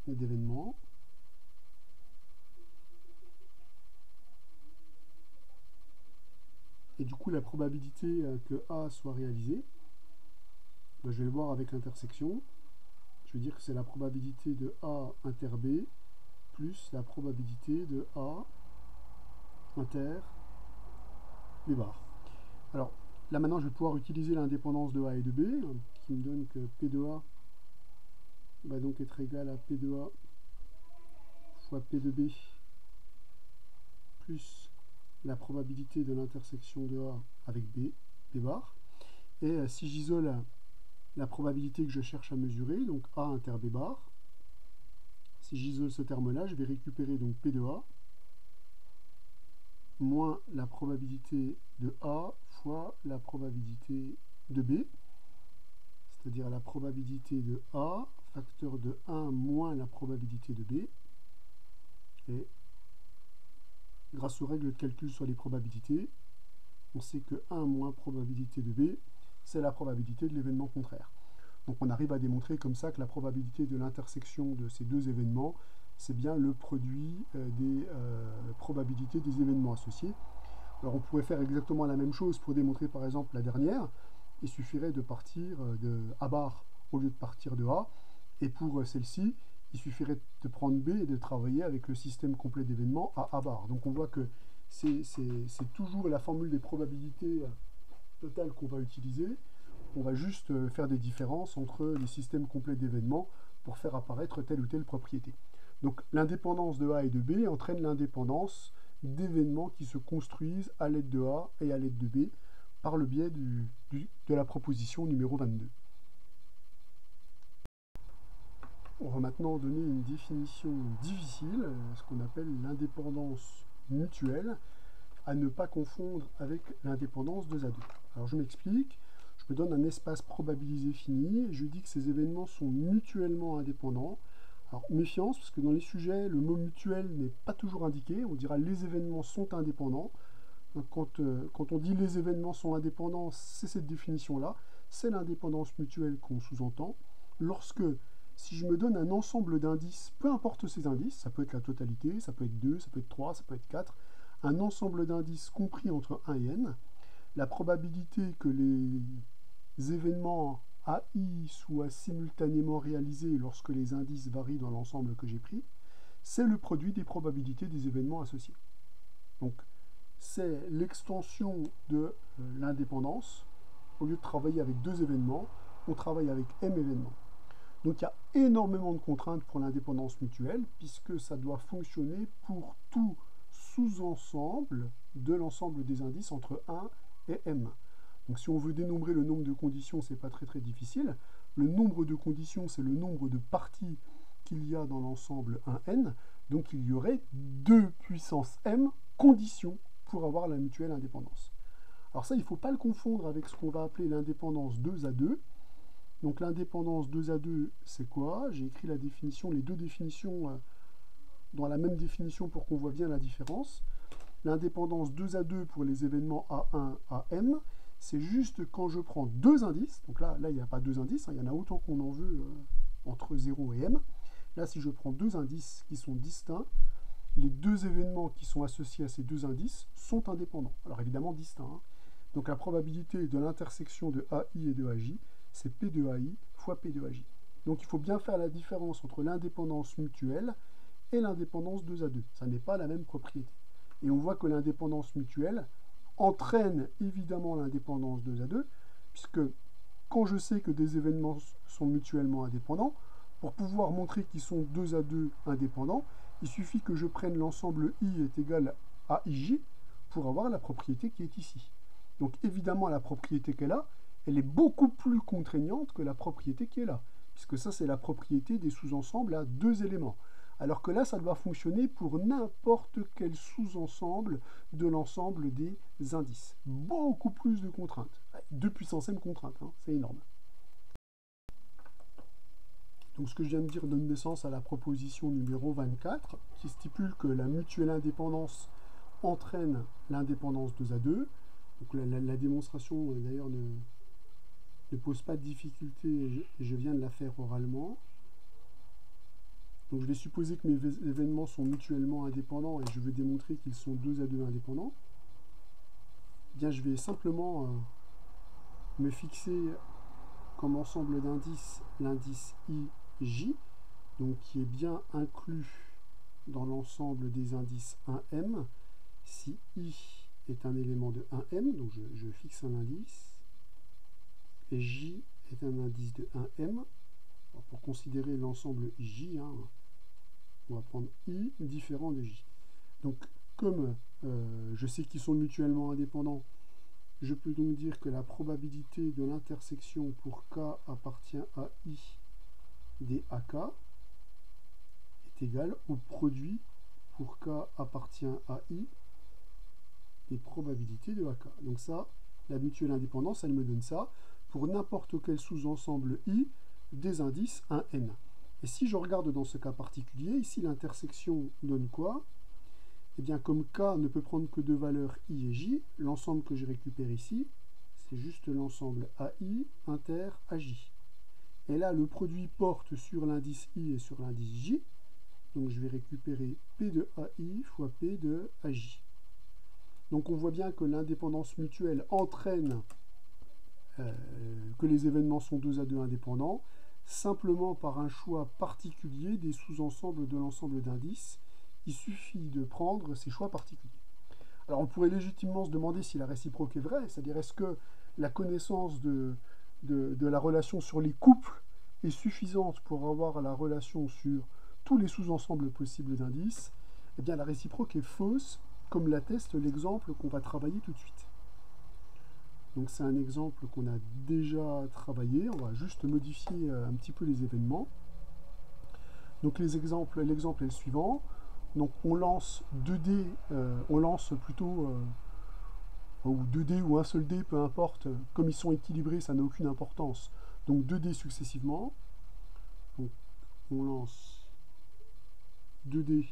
d'événements. Et du coup, la probabilité que A soit réalisé, ben, je vais le voir avec l'intersection. Je vais dire que c'est la probabilité de A inter B plus la probabilité de A inter B bar. Alors, là maintenant, je vais pouvoir utiliser l'indépendance de A et de B, qui me donne que P de A va donc être égal à P de A fois P de B plus la probabilité de l'intersection de A avec B bar. Et si j'isole la probabilité que je cherche à mesurer, donc A inter B bar, si j'isole ce terme-là, je vais récupérer donc P de A moins la probabilité de A fois la probabilité de B, c'est-à-dire la probabilité de A, facteur de 1 moins la probabilité de B. Et grâce aux règles de calcul sur les probabilités, on sait que 1 moins probabilité de B, c'est la probabilité de l'événement contraire. Donc on arrive à démontrer comme ça que la probabilité de l'intersection de ces deux événements, c'est bien le produit des probabilités des événements associés. Alors on pourrait faire exactement la même chose pour démontrer par exemple la dernière. Il suffirait de partir de A bar au lieu de partir de A. Et pour celle-ci, il suffirait de prendre B et de travailler avec le système complet d'événements à A bar. Donc on voit que c'est toujours la formule des probabilités totales qu'on va utiliser. On va juste faire des différences entre les systèmes complets d'événements pour faire apparaître telle ou telle propriété. Donc l'indépendance de A et de B entraîne l'indépendance d'événements qui se construisent à l'aide de A et à l'aide de B par le biais de la proposition numéro 22. On va maintenant donner une définition difficile, ce qu'on appelle l'indépendance mutuelle, à ne pas confondre avec l'indépendance 2 à 2. Alors je m'explique. Je me donne un espace probabilisé fini et je dis que ces événements sont mutuellement indépendants. Alors méfiance, parce que dans les sujets, le mot mutuel n'est pas toujours indiqué. On dira les événements sont indépendants. Donc, quand on dit les événements sont indépendants, c'est cette définition-là. C'est l'indépendance mutuelle qu'on sous-entend. Lorsque, si je me donne un ensemble d'indices, peu importe ces indices, ça peut être la totalité, ça peut être 2, ça peut être 3, ça peut être 4, un ensemble d'indices compris entre 1 et n, la probabilité que les événements AI soient simultanément réalisés lorsque les indices varient dans l'ensemble que j'ai pris, c'est le produit des probabilités des événements associés. Donc, c'est l'extension de l'indépendance. Au lieu de travailler avec 2 événements, on travaille avec M événements. Donc, il y a énormément de contraintes pour l'indépendance mutuelle, puisque ça doit fonctionner pour tout sous-ensemble de l'ensemble des indices entre 1 et M. Donc si on veut dénombrer le nombre de conditions, c'est pas très difficile. Le nombre de conditions, c'est le nombre de parties qu'il y a dans l'ensemble 1n. Donc il y aurait 2 puissance m conditions pour avoir la mutuelle indépendance. Alors ça, il ne faut pas le confondre avec ce qu'on va appeler l'indépendance 2 à 2. Donc l'indépendance 2 à 2, c'est quoi? J'ai écrit la définition, les deux définitions dans la même définition pour qu'on voit bien la différence. L'indépendance 2 à 2 pour les événements A1 à M, c'est juste quand je prends deux indices, donc là il n'y a pas deux indices, hein, il y en a autant qu'on en veut entre 0 et m. Là, si je prends deux indices qui sont distincts, les deux événements qui sont associés à ces deux indices sont indépendants. Alors évidemment distincts. Hein. Donc la probabilité de l'intersection de AI et de AJ, c'est P de AI fois P de AJ. Donc il faut bien faire la différence entre l'indépendance mutuelle et l'indépendance 2 à 2. Ça n'est pas la même propriété. Et on voit que l'indépendance mutuelle entraîne évidemment l'indépendance 2 à 2, puisque quand je sais que des événements sont mutuellement indépendants, pour pouvoir montrer qu'ils sont 2 à 2 indépendants, il suffit que je prenne l'ensemble I est égal à IJ pour avoir la propriété qui est ici. Donc évidemment, la propriété qu'elle a, elle est beaucoup plus contraignante que la propriété qui est là, puisque ça, c'est la propriété des sous-ensembles à deux éléments. Alors que là, ça doit fonctionner pour n'importe quel sous-ensemble de l'ensemble des indices. Beaucoup plus de contraintes. 2 puissance m contraintes, hein, c'est énorme. Donc ce que je viens de dire donne naissance à la proposition numéro 24, qui stipule que la mutuelle indépendance entraîne l'indépendance 2 à 2. Donc la démonstration, d'ailleurs, ne pose pas de difficulté, et je viens de la faire oralement. Donc je vais supposer que mes événements sont mutuellement indépendants et je veux démontrer qu'ils sont 2 à 2 indépendants. Bien, je vais simplement me fixer comme ensemble d'indices l'indice IJ, donc qui est bien inclus dans l'ensemble des indices 1M. Si I est un élément de 1M, donc je fixe un indice, et J est un indice de 1M. Alors, pour considérer l'ensemble J, hein, on va prendre I différent de J. Donc, comme je sais qu'ils sont mutuellement indépendants, je peux donc dire que la probabilité de l'intersection pour K appartient à I des AK est égale au produit pour K appartient à I des probabilités de AK. Donc ça, la mutuelle indépendance, elle me donne ça pour n'importe quel sous-ensemble I des indices 1N. Et si je regarde dans ce cas particulier, ici l'intersection donne quoi? Eh bien, comme K ne peut prendre que deux valeurs I et J, l'ensemble que je récupère ici, c'est juste l'ensemble AI inter AJ. Et là, le produit porte sur l'indice I et sur l'indice J. Donc, je vais récupérer P de AI fois P de AJ. Donc, on voit bien que l'indépendance mutuelle entraîne que les événements sont 2 à 2 indépendants, simplement par un choix particulier des sous-ensembles de l'ensemble d'indices. Il suffit de prendre ces choix particuliers. Alors on pourrait légitimement se demander si la réciproque est vraie, c'est-à-dire est-ce que la connaissance de la relation sur les couples est suffisante pour avoir la relation sur tous les sous-ensembles possibles d'indices? Eh bien la réciproque est fausse, comme l'atteste l'exemple qu'on va travailler tout de suite. Donc c'est un exemple qu'on a déjà travaillé, on va juste modifier un petit peu les événements. Donc l'exemple est le suivant. Donc on lance 2 dés, on lance plutôt, ou 2 dés ou un seul dé, peu importe, comme ils sont équilibrés, ça n'a aucune importance. Donc 2 dés successivement. Donc on lance 2 dés,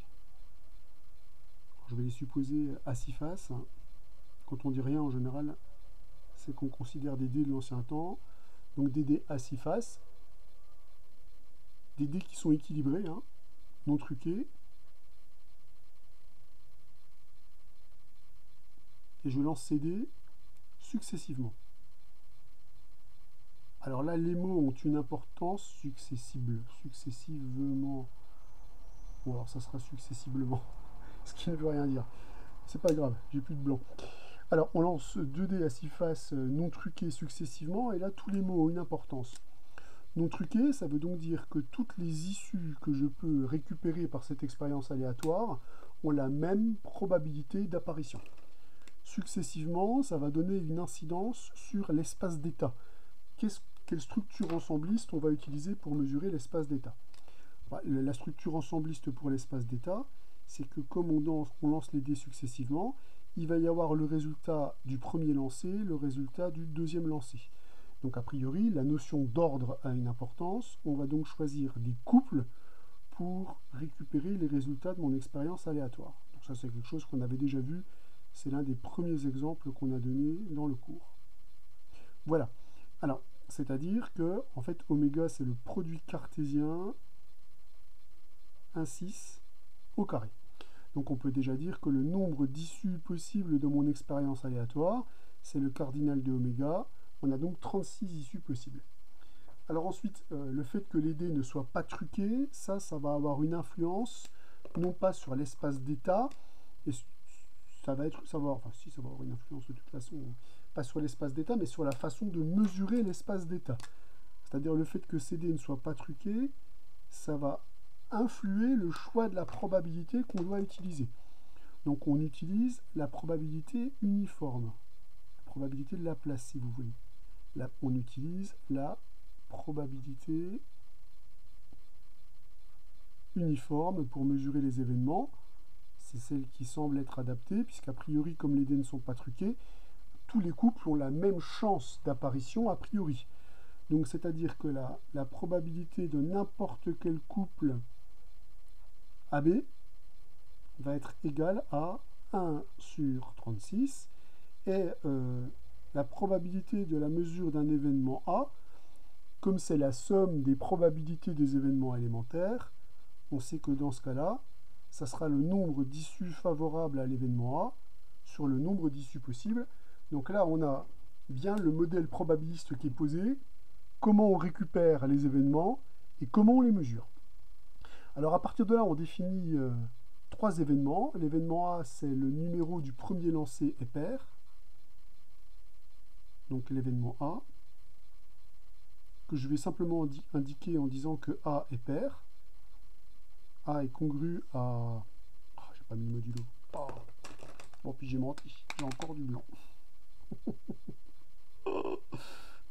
je vais les supposer à 6 faces. Quand on dit rien en général, c'est qu'on considère des dés de l'ancien temps. Donc des dés à 6 faces. Des dés qui sont équilibrés, hein, non truqués. Et je lance ces dés successivement. Alors là, les mots ont une importance successivement. Bon, alors ça sera successivement, ce qui ne veut rien dire. C'est pas grave, j'ai plus de blanc. Alors, on lance 2 dés à 6 faces non truqués successivement, et là, tous les mots ont une importance. Non truqués, ça veut donc dire que toutes les issues que je peux récupérer par cette expérience aléatoire ont la même probabilité d'apparition. Successivement, ça va donner une incidence sur l'espace d'état. Quelle structure ensembliste on va utiliser pour mesurer l'espace d'état? La structure ensembliste pour l'espace d'état, c'est que comme on lance les dés successivement, il va y avoir le résultat du premier lancé, le résultat du deuxième lancé. Donc a priori, la notion d'ordre a une importance. On va donc choisir des couples pour récupérer les résultats de mon expérience aléatoire. Donc ça, c'est quelque chose qu'on avait déjà vu. C'est l'un des premiers exemples qu'on a donné dans le cours. Voilà. Alors, c'est-à-dire que, en fait, oméga, c'est le produit cartésien 1, 6 au carré. Donc on peut déjà dire que le nombre d'issues possibles de mon expérience aléatoire, c'est le cardinal de oméga. On a donc 36 issues possibles. Alors ensuite, le fait que les dés ne soient pas truqués, ça va avoir une influence, non pas sur l'espace d'état, et ça va avoir une influence de toute façon, pas sur l'espace d'état, mais sur la façon de mesurer l'espace d'état. C'est-à-dire le fait que ces dés ne soient pas truqués, ça va influer le choix de la probabilité qu'on doit utiliser. Donc on utilise la probabilité uniforme, la probabilité de la place si vous voulez. Là, on utilise la probabilité uniforme pour mesurer les événements. C'est celle qui semble être adaptée, puisqu'a priori, comme les dés ne sont pas truqués, tous les couples ont la même chance d'apparition a priori. Donc c'est-à-dire que la probabilité de n'importe quel couple AB va être égale à 1 sur 36 et la probabilité de la mesure d'un événement A, comme c'est la somme des probabilités des événements élémentaires, on sait que dans ce cas-là, ça sera le nombre d'issues favorables à l'événement A sur le nombre d'issues possibles. Donc là, on a bien le modèle probabiliste qui est posé, comment on récupère les événements et comment on les mesure. Alors à partir de là, on définit trois événements. L'événement A, c'est le numéro du premier lancé est pair. Donc l'événement A, que je vais simplement indiquer en disant que A est pair. A est congru à... Oh, j'ai pas mis le modulo. Oh. Bon, puis j'ai menti. J'ai encore du blanc.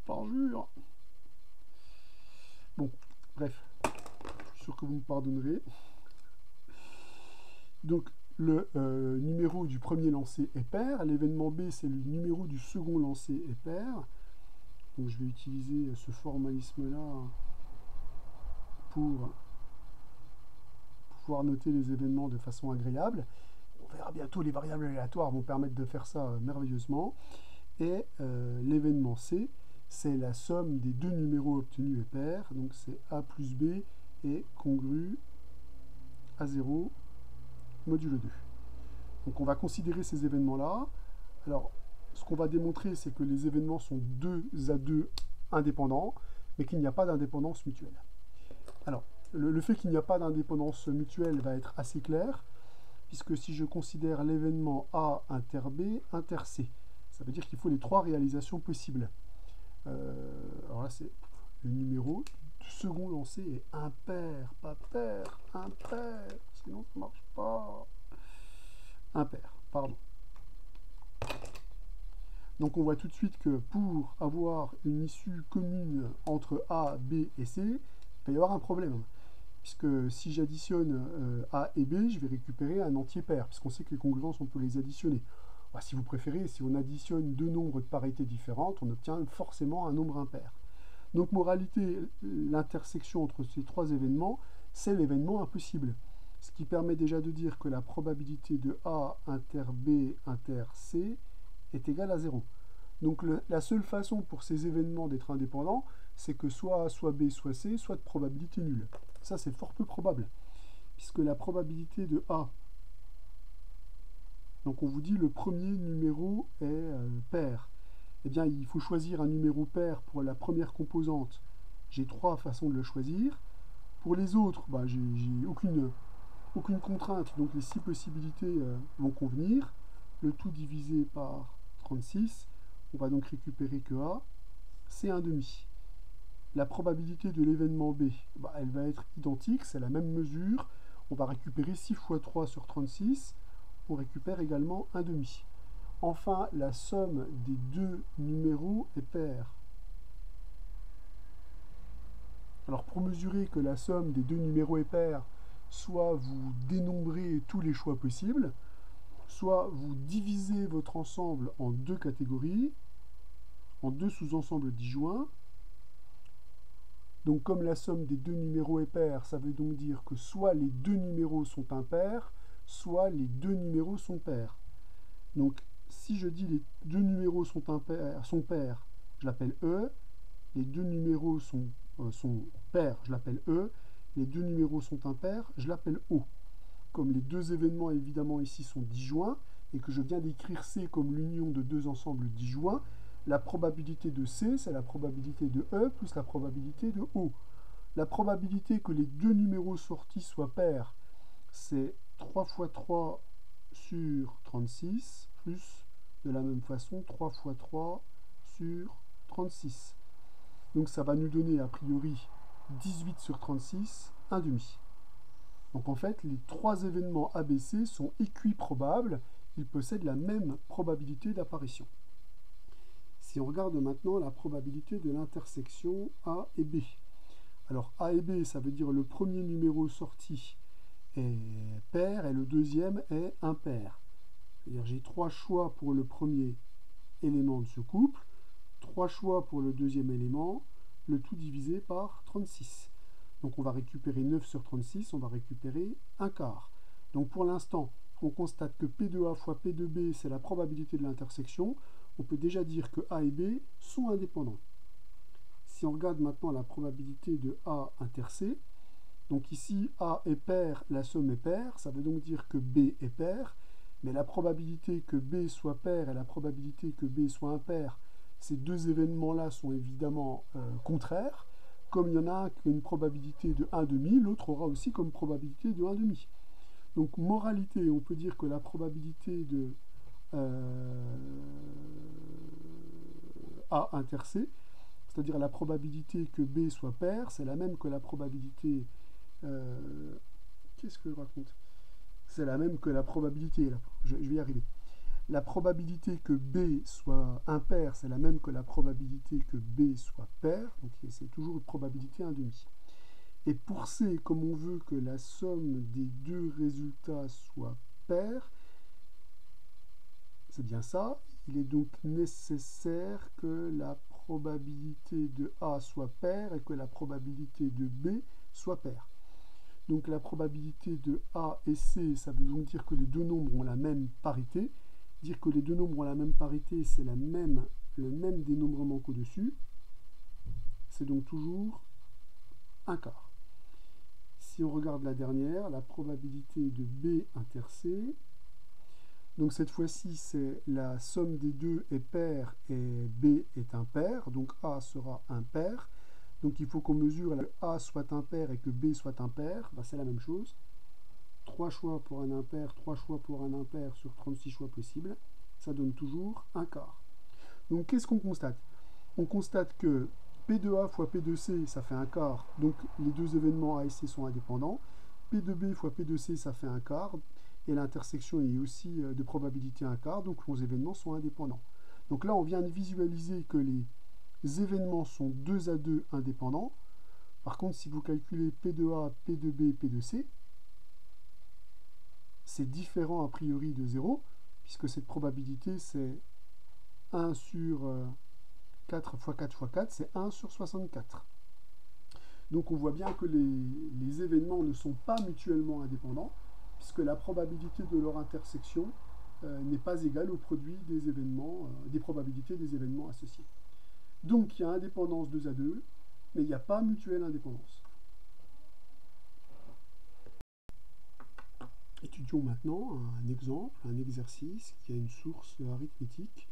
Parjure. Bon, bref. Je suis sûr que vous me pardonnerez. Donc, le numéro du premier lancé est pair. L'événement B, c'est le numéro du second lancé est pair. Donc, je vais utiliser ce formalisme-là pour pouvoir noter les événements de façon agréable. On verra bientôt, les variables aléatoires vont permettre de faire ça merveilleusement. Et l'événement C, c'est la somme des deux numéros obtenus et pairs. Donc c'est A plus B est congru à 0 modulo 2. Donc on va considérer ces événements-là. Alors, ce qu'on va démontrer, c'est que les événements sont 2 à 2 indépendants, mais qu'il n'y a pas d'indépendance mutuelle. Alors, le fait qu'il n'y a pas d'indépendance mutuelle va être assez clair, puisque si je considère l'événement A inter B inter C, ça veut dire qu'il faut les trois réalisations possibles. Alors là, c'est le numéro du second lancé est impair, pas pair, impair, sinon ça ne marche pas. Impair, pardon. Donc on voit tout de suite que pour avoir une issue commune entre A, B et C, il va y avoir un problème. Puisque si j'additionne A et B, je vais récupérer un entier pair, puisqu'on sait que les congruences, on peut les additionner. Bah, si vous préférez, si on additionne deux nombres de parité différentes, on obtient forcément un nombre impair. Donc, moralité, l'intersection entre ces trois événements, c'est l'événement impossible. Ce qui permet déjà de dire que la probabilité de A inter B inter C est égale à 0. Donc la seule façon pour ces événements d'être indépendants, c'est que soit A, soit B, soit C, soit de probabilité nulle. Ça, c'est fort peu probable, puisque la probabilité de A, donc on vous dit le premier numéro est pair. Eh bien, il faut choisir un numéro pair pour la première composante. J'ai trois façons de le choisir. Pour les autres, bah, j'ai aucune contrainte, donc les 6 possibilités vont convenir. Le tout divisé par 36, on va donc récupérer que A, c'est 1,5. La probabilité de l'événement B, bah, elle va être identique, c'est la même mesure. On va récupérer 6 fois 3 sur 36, on récupère également 1,5. Enfin, la somme des deux numéros est paire. Alors pour mesurer que la somme des deux numéros est paire, soit vous dénombrez tous les choix possibles, soit vous divisez votre ensemble en deux catégories, en deux sous-ensembles disjoints. Donc comme la somme des deux numéros est paire, ça veut donc dire que soit les deux numéros sont impairs, soit les deux numéros sont pairs. Donc si je dis les deux numéros sont pairs, je l'appelle E. Les deux numéros sont pairs, je l'appelle E. Les deux numéros sont impairs, je l'appelle O. Comme les deux événements évidemment ici sont disjoints, et que je viens d'écrire C comme l'union de deux ensembles disjoints, la probabilité de C, c'est la probabilité de E plus la probabilité de O. La probabilité que les deux numéros sortis soient pairs, c'est 3 fois 3 sur 36, plus de la même façon 3 fois 3 sur 36. Donc ça va nous donner a priori 18 sur 36, 1 demi. Donc en fait, les trois événements ABC sont équiprobables, ils possèdent la même probabilité d'apparition. Si on regarde maintenant la probabilité de l'intersection A et B. Alors A et B, ça veut dire le premier numéro sorti est pair et le deuxième est impair. C'est-à-dire j'ai trois choix pour le premier élément de ce couple, trois choix pour le deuxième élément, le tout divisé par 36. Donc on va récupérer 9 sur 36, on va récupérer un quart. Donc pour l'instant, on constate que P de A fois P de B, c'est la probabilité de l'intersection. On peut déjà dire que A et B sont indépendants. Si on regarde maintenant la probabilité de A inter C, donc ici A est pair, la somme est paire, ça veut donc dire que B est pair, mais la probabilité que B soit pair et la probabilité que B soit impair, ces deux événements-là sont évidemment contraires. Comme il y en a un qui a une probabilité de 1,5, l'autre aura aussi comme probabilité de 1,5. Donc, moralité, on peut dire que la probabilité de A inter C, c'est-à-dire la probabilité que B soit pair, c'est la même que la probabilité... Qu'est-ce que je raconte? C'est la même que la probabilité, là, je vais y arriver. La probabilité que B soit impair, c'est la même que la probabilité que B soit pair, donc c'est toujours une probabilité 1,5. Et pour C, comme on veut que la somme des deux résultats soit paire, c'est bien ça, il est donc nécessaire que la probabilité de A soit paire et que la probabilité de B soit paire. Donc la probabilité de A et C, ça veut donc dire que les deux nombres ont la même parité. Dire que les deux nombres ont la même parité, c'est le même dénombrement qu'au-dessus. C'est donc toujours un quart. Si on regarde la dernière, la probabilité de B inter C, donc cette fois-ci, c'est la somme des deux est paire et B est impair, donc A sera impair. Donc il faut qu'on mesure que A soit impair et que B soit impair, ben, c'est la même chose. 3 choix pour un impair, 3 choix pour un impair sur 36 choix possibles, ça donne toujours un quart. Donc qu'est-ce qu'on constate? On constate que P de A fois P de C, ça fait un quart, donc les deux événements A et C sont indépendants. P de B fois P de C, ça fait un quart, et l'intersection est aussi de probabilité un quart, donc les événements sont indépendants. Donc là, on vient de visualiser que les événements sont 2 à 2 indépendants. Par contre, si vous calculez P de A, P de B, P de C, c'est différent a priori de 0, puisque cette probabilité, c'est 1 sur 4 fois 4 fois 4, c'est 1 sur 64. Donc on voit bien que les événements ne sont pas mutuellement indépendants, puisque la probabilité de leur intersection n'est pas égale au produit des événements, des probabilités des événements associés. Donc il y a indépendance 2 à 2, mais il n'y a pas mutuelle indépendance. Étudions maintenant un exemple, un exercice qui a une source arithmétique.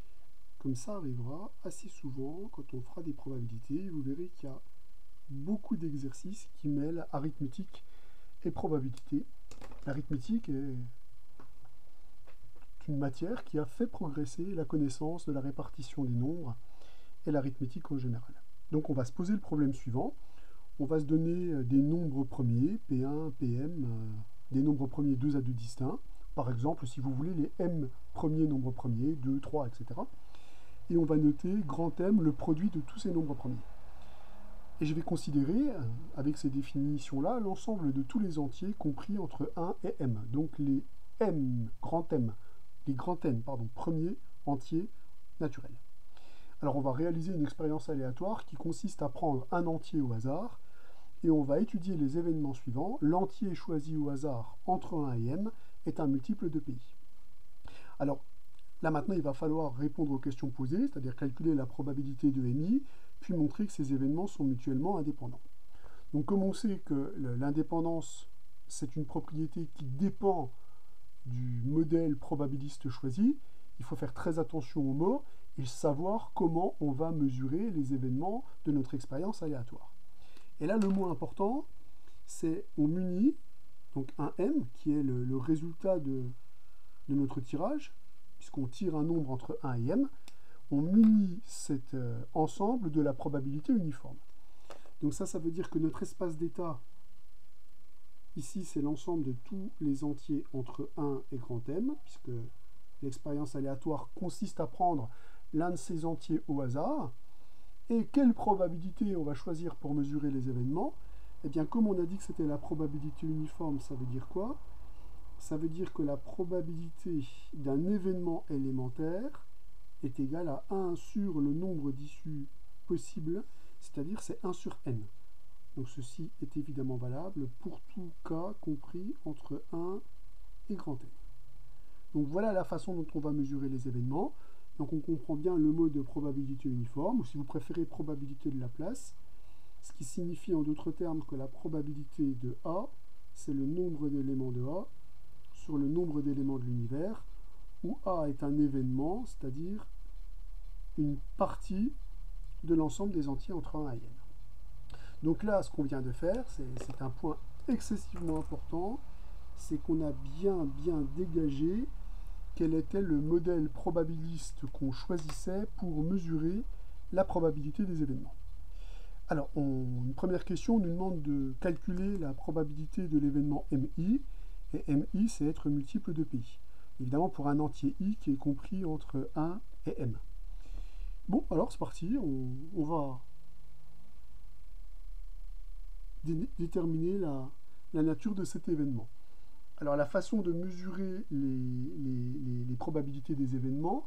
Comme ça arrivera assez souvent quand on fera des probabilités. Vous verrez qu'il y a beaucoup d'exercices qui mêlent arithmétique et probabilité. L'arithmétique est une matière qui a fait progresser la connaissance de la répartition des nombres et l'arithmétique en général. Donc on va se poser le problème suivant. On va se donner des nombres premiers, P1, PM, des nombres premiers 2 à 2 distincts. Par exemple, si vous voulez, les M premiers nombres premiers, 2, 3, etc. Et on va noter grand M, le produit de tous ces nombres premiers. Et je vais considérer, avec ces définitions-là, l'ensemble de tous les entiers compris entre 1 et M. Donc les grands N, premiers entiers naturels. Alors on va réaliser une expérience aléatoire qui consiste à prendre un entier au hasard et on va étudier les événements suivants. L'entier choisi au hasard entre 1 et M est un multiple de PI. Alors, Là maintenant, il va falloir répondre aux questions posées, c'est-à-dire calculer la probabilité de MI, puis montrer que ces événements sont mutuellement indépendants. Donc comme on sait que l'indépendance, c'est une propriété qui dépend du modèle probabiliste choisi, il faut faire très attention aux mots et savoir comment on va mesurer les événements de notre expérience aléatoire. Et là, le mot important, c'est on munit donc un M, qui est le résultat de notre tirage, puisqu'on tire un nombre entre 1 et M, on munit cet ensemble de la probabilité uniforme. Donc ça veut dire que notre espace d'état, ici, c'est l'ensemble de tous les entiers entre 1 et grand M, puisque l'expérience aléatoire consiste à prendre l'un de ces entiers au hasard. Et quelle probabilité on va choisir pour mesurer les événements? Eh bien, comme on a dit que c'était la probabilité uniforme, ça veut dire quoi? Ça veut dire que la probabilité d'un événement élémentaire est égale à 1 sur le nombre d'issues possibles, c'est-à-dire c'est 1 sur n. Donc ceci est évidemment valable pour tout cas compris entre 1 et grand n. Donc voilà la façon dont on va mesurer les événements. Donc on comprend bien le mot de probabilité uniforme, ou si vous préférez probabilité de Laplace, ce qui signifie en d'autres termes que la probabilité de A, c'est le nombre d'éléments de A sur le nombre d'éléments de l'univers, où A est un événement, c'est-à-dire une partie de l'ensemble des entiers entre 1 et n. Donc là, ce qu'on vient de faire, c'est un point excessivement important, c'est qu'on a bien dégagé quel était le modèle probabiliste qu'on choisissait pour mesurer la probabilité des événements. Alors, une première question nous demande de calculer la probabilité de l'événement MI, et MI, c'est être multiple de PI. Évidemment, pour un entier I qui est compris entre 1 et M. Bon, alors c'est parti, on va déterminer la nature de cet événement. Alors la façon de mesurer les probabilités des événements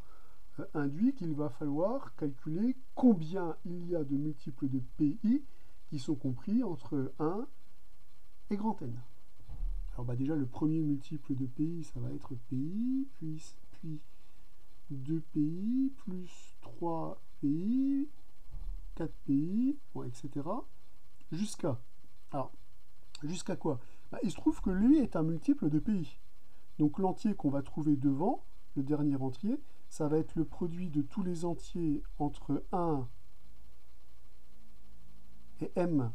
induit qu'il va falloir calculer combien il y a de multiples de PI qui sont compris entre 1 et grand N. Alors bah déjà le premier multiple de PI, ça va être PI, puis 2PI, plus 3PI, 4PI, bon, etc. Jusqu'à... Alors, jusqu'à quoi? Bah, il se trouve que lui est un multiple de PI. Donc l'entier qu'on va trouver devant, le dernier entier, ça va être le produit de tous les entiers entre 1 et M,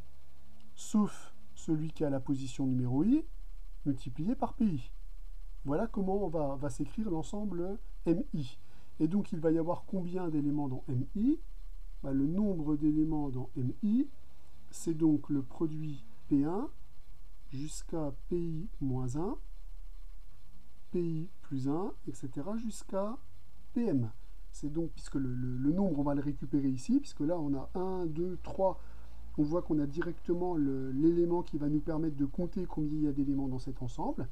sauf celui qui a la position numéro I, multiplié par PI. Voilà comment on va s'écrire l'ensemble MI. Et donc il va y avoir combien d'éléments dans MI? Bah, le nombre d'éléments dans MI, c'est donc le produit P1 jusqu'à PI-1, PI plus 1, etc. jusqu'à PM. C'est donc, puisque le nombre, on va le récupérer ici, puisque là on a 1, 2, 3, on voit qu'on a directement l'élément qui va nous permettre de compter combien il y a d'éléments dans cet ensemble.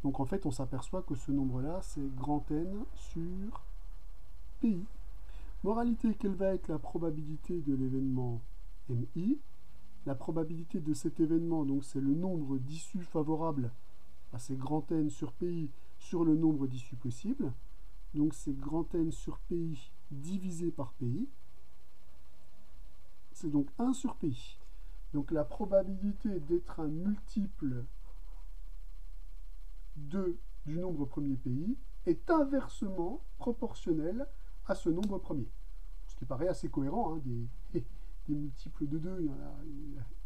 Donc en fait, on s'aperçoit que ce nombre-là, c'est grand N sur PI. Moralité, quelle va être la probabilité de l'événement MI? La probabilité de cet événement, donc c'est le nombre d'issues favorables, c'est grand N sur PI sur le nombre d'issues possibles. Donc c'est grand N sur PI divisé par PI. C'est donc 1 sur PI. Donc la probabilité d'être un multiple du nombre premier PI est inversement proportionnelle à ce nombre premier. Ce qui paraît assez cohérent, hein, des multiples de 2, il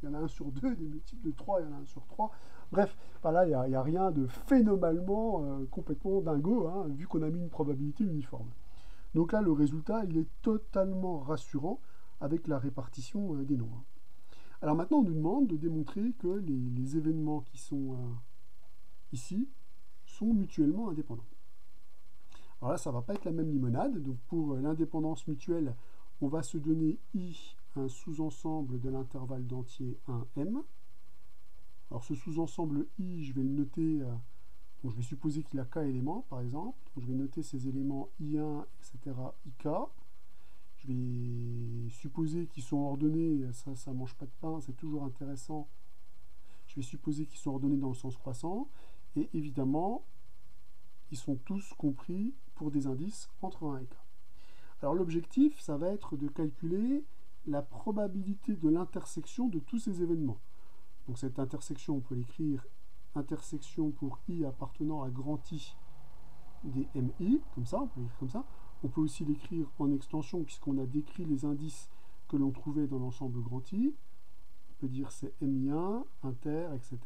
y en a 1 sur 2, des multiples de 3, il y en a 1 sur 3. Bref, là, il n'y a rien de phénoménalement complètement dingo, hein, vu qu'on a mis une probabilité uniforme. Donc là, le résultat, il est totalement rassurant avec la répartition des nombres. Alors maintenant, on nous demande de démontrer que les événements qui sont ici sont mutuellement indépendants. Alors là, ça ne va pas être la même limonade. Donc pour l'indépendance mutuelle, on va se donner I, un sous-ensemble de l'intervalle d'entier 1M. Alors ce sous-ensemble I, je vais le noter, donc je vais supposer qu'il a K éléments, par exemple. Donc je vais noter ces éléments I1, etc., IK. Je vais supposer qu'ils sont ordonnés, ça ne mange pas de pain, c'est toujours intéressant. Je vais supposer qu'ils sont ordonnés dans le sens croissant. Et évidemment, ils sont tous compris pour des indices entre 1 et k. Alors l'objectif, ça va être de calculer la probabilité de l'intersection de tous ces événements. Donc cette intersection, on peut l'écrire intersection pour i appartenant à grand I des MI, comme ça, on peut l'écrire comme ça. On peut aussi l'écrire en extension, puisqu'on a décrit les indices que l'on trouvait dans l'ensemble grand I. On peut dire c'est MI1, inter, etc.,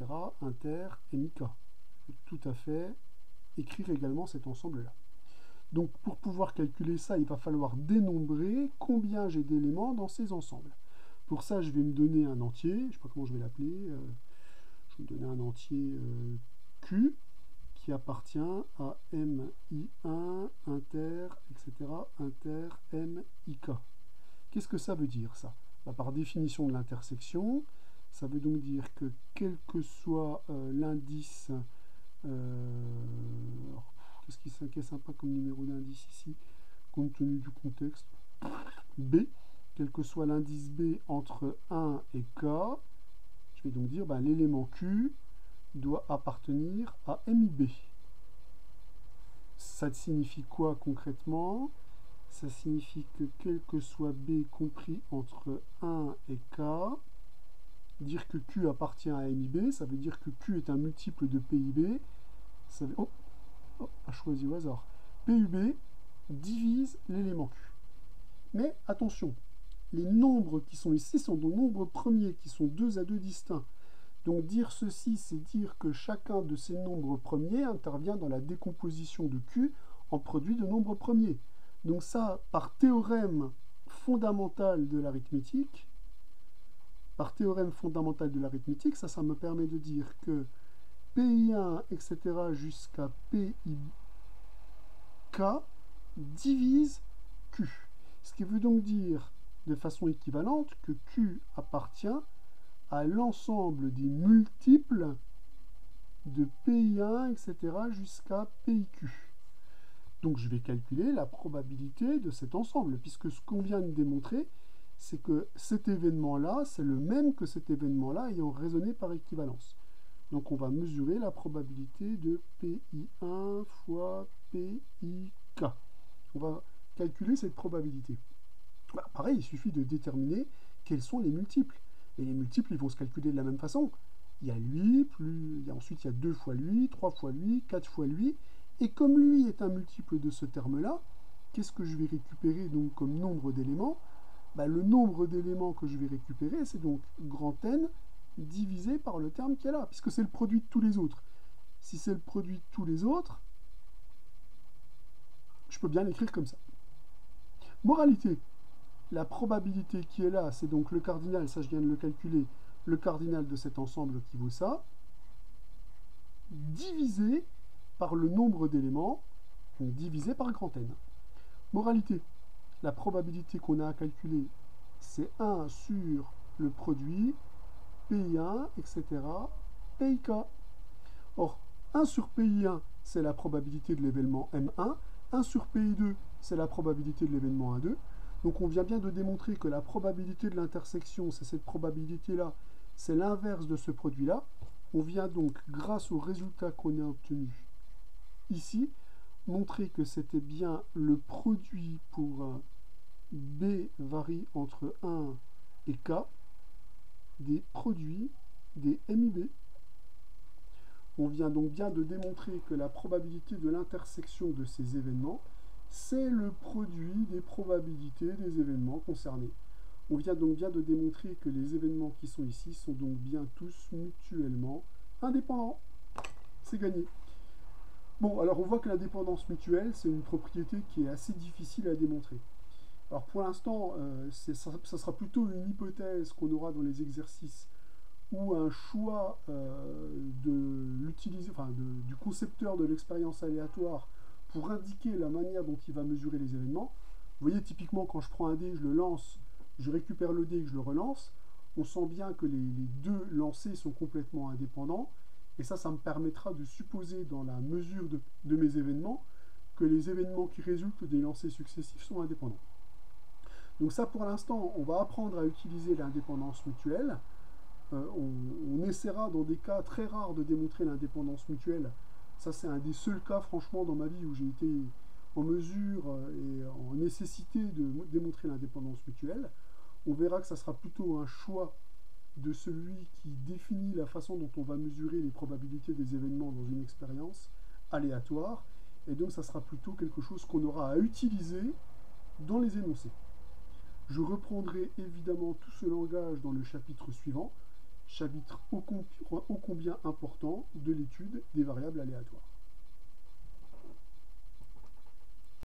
inter, MIK. On peut tout à fait écrire également cet ensemble-là. Donc pour pouvoir calculer ça, il va falloir dénombrer combien j'ai d'éléments dans ces ensembles. Pour ça, je vais me donner un entier, je ne sais pas comment je vais l'appeler, je vais me donner un entier Q, qui appartient à MI1, inter, etc., inter, MIK. Qu'est-ce que ça veut dire, ça? Par définition de l'intersection, ça veut donc dire que quel que soit l'indice, qu'est-ce qui est sympa comme numéro d'indice ici, compte tenu du contexte, B, quel que soit l'indice B entre 1 et K, je vais donc dire l'élément Q doit appartenir à MIB. Ça signifie quoi concrètement? Ça signifie que quel que soit B compris entre 1 et K, dire que Q appartient à MIB, ça veut dire que Q est un multiple de PIB. Ça veut, a choisi au hasard. PUB divise l'élément Q. Mais attention, les nombres qui sont ici sont des nombres premiers, qui sont 2 à 2 distincts. Donc dire ceci, c'est dire que chacun de ces nombres premiers intervient dans la décomposition de Q en produit de nombres premiers. Donc ça, par théorème fondamental de l'arithmétique, ça me permet de dire que PI1, etc. jusqu'à PIK divise Q. Ce qui veut donc dire de façon équivalente que Q appartient à l'ensemble des multiples de PI1, etc. jusqu'à PIQ. Donc je vais calculer la probabilité de cet ensemble, puisque ce qu'on vient de démontrer, c'est que cet événement-là, c'est le même que cet événement-là ayant résonné par équivalence. Donc on va mesurer la probabilité de PI1 fois PIK. On va calculer cette probabilité. Pareil, il suffit de déterminer quels sont les multiples. Et les multiples, ils vont se calculer de la même façon. Il y a lui, ensuite il y a 2 fois lui, 3 fois lui, 4 fois lui. Et comme lui est un multiple de ce terme-là, qu'est-ce que je vais récupérer donc comme nombre d'éléments? Le nombre d'éléments que je vais récupérer, c'est donc grand N divisé par le terme qui est là, puisque c'est le produit de tous les autres. Si c'est le produit de tous les autres, je peux bien l'écrire comme ça. Moralité, la probabilité qui est là, c'est donc le cardinal, ça je viens de le calculer, le cardinal de cet ensemble qui vaut ça, divisé par le nombre d'éléments, donc divisé par grand N. Moralité, la probabilité qu'on a à calculer, c'est 1 sur le produit, PI1, etc., PIK. Or, 1 sur PI1, c'est la probabilité de l'événement M1, 1 sur PI2, c'est la probabilité de l'événement 1,2. Donc on vient bien de démontrer que la probabilité de l'intersection, c'est cette probabilité-là, c'est l'inverse de ce produit-là. On vient donc, grâce au résultat qu'on a obtenu ici, montrer que c'était bien le produit pour B varie entre 1 et K des produits des MIB. On vient donc bien de démontrer que la probabilité de l'intersection de ces événements, c'est le produit des probabilités des événements concernés. On vient donc bien de démontrer que les événements qui sont ici sont donc bien tous mutuellement indépendants. C'est gagné. Bon, alors on voit que la dépendance mutuelle, c'est une propriété qui est assez difficile à démontrer. Alors pour l'instant, ça sera plutôt une hypothèse qu'on aura dans les exercices ou un choix du concepteur de l'expérience aléatoire pour indiquer la manière dont il va mesurer les événements. Vous voyez, typiquement, quand je prends un dé, je le lance, je récupère le dé et que je le relance, on sent bien que les deux lancés sont complètement indépendants, et ça me permettra de supposer dans la mesure de mes événements que les événements qui résultent des lancers successifs sont indépendants. Donc ça, pour l'instant, on va apprendre à utiliser l'indépendance mutuelle. On essaiera dans des cas très rares de démontrer l'indépendance mutuelle. Ça, c'est un des seuls cas, franchement, dans ma vie où j'ai été en mesure et en nécessité de démontrer l'indépendance mutuelle, on verra que ça sera plutôt un choix de celui qui définit la façon dont on va mesurer les probabilités des événements dans une expérience aléatoire, et donc ça sera plutôt quelque chose qu'on aura à utiliser dans les énoncés. Je reprendrai évidemment tout ce langage dans le chapitre suivant, chapitre ô combien important de l'étude des variables aléatoires.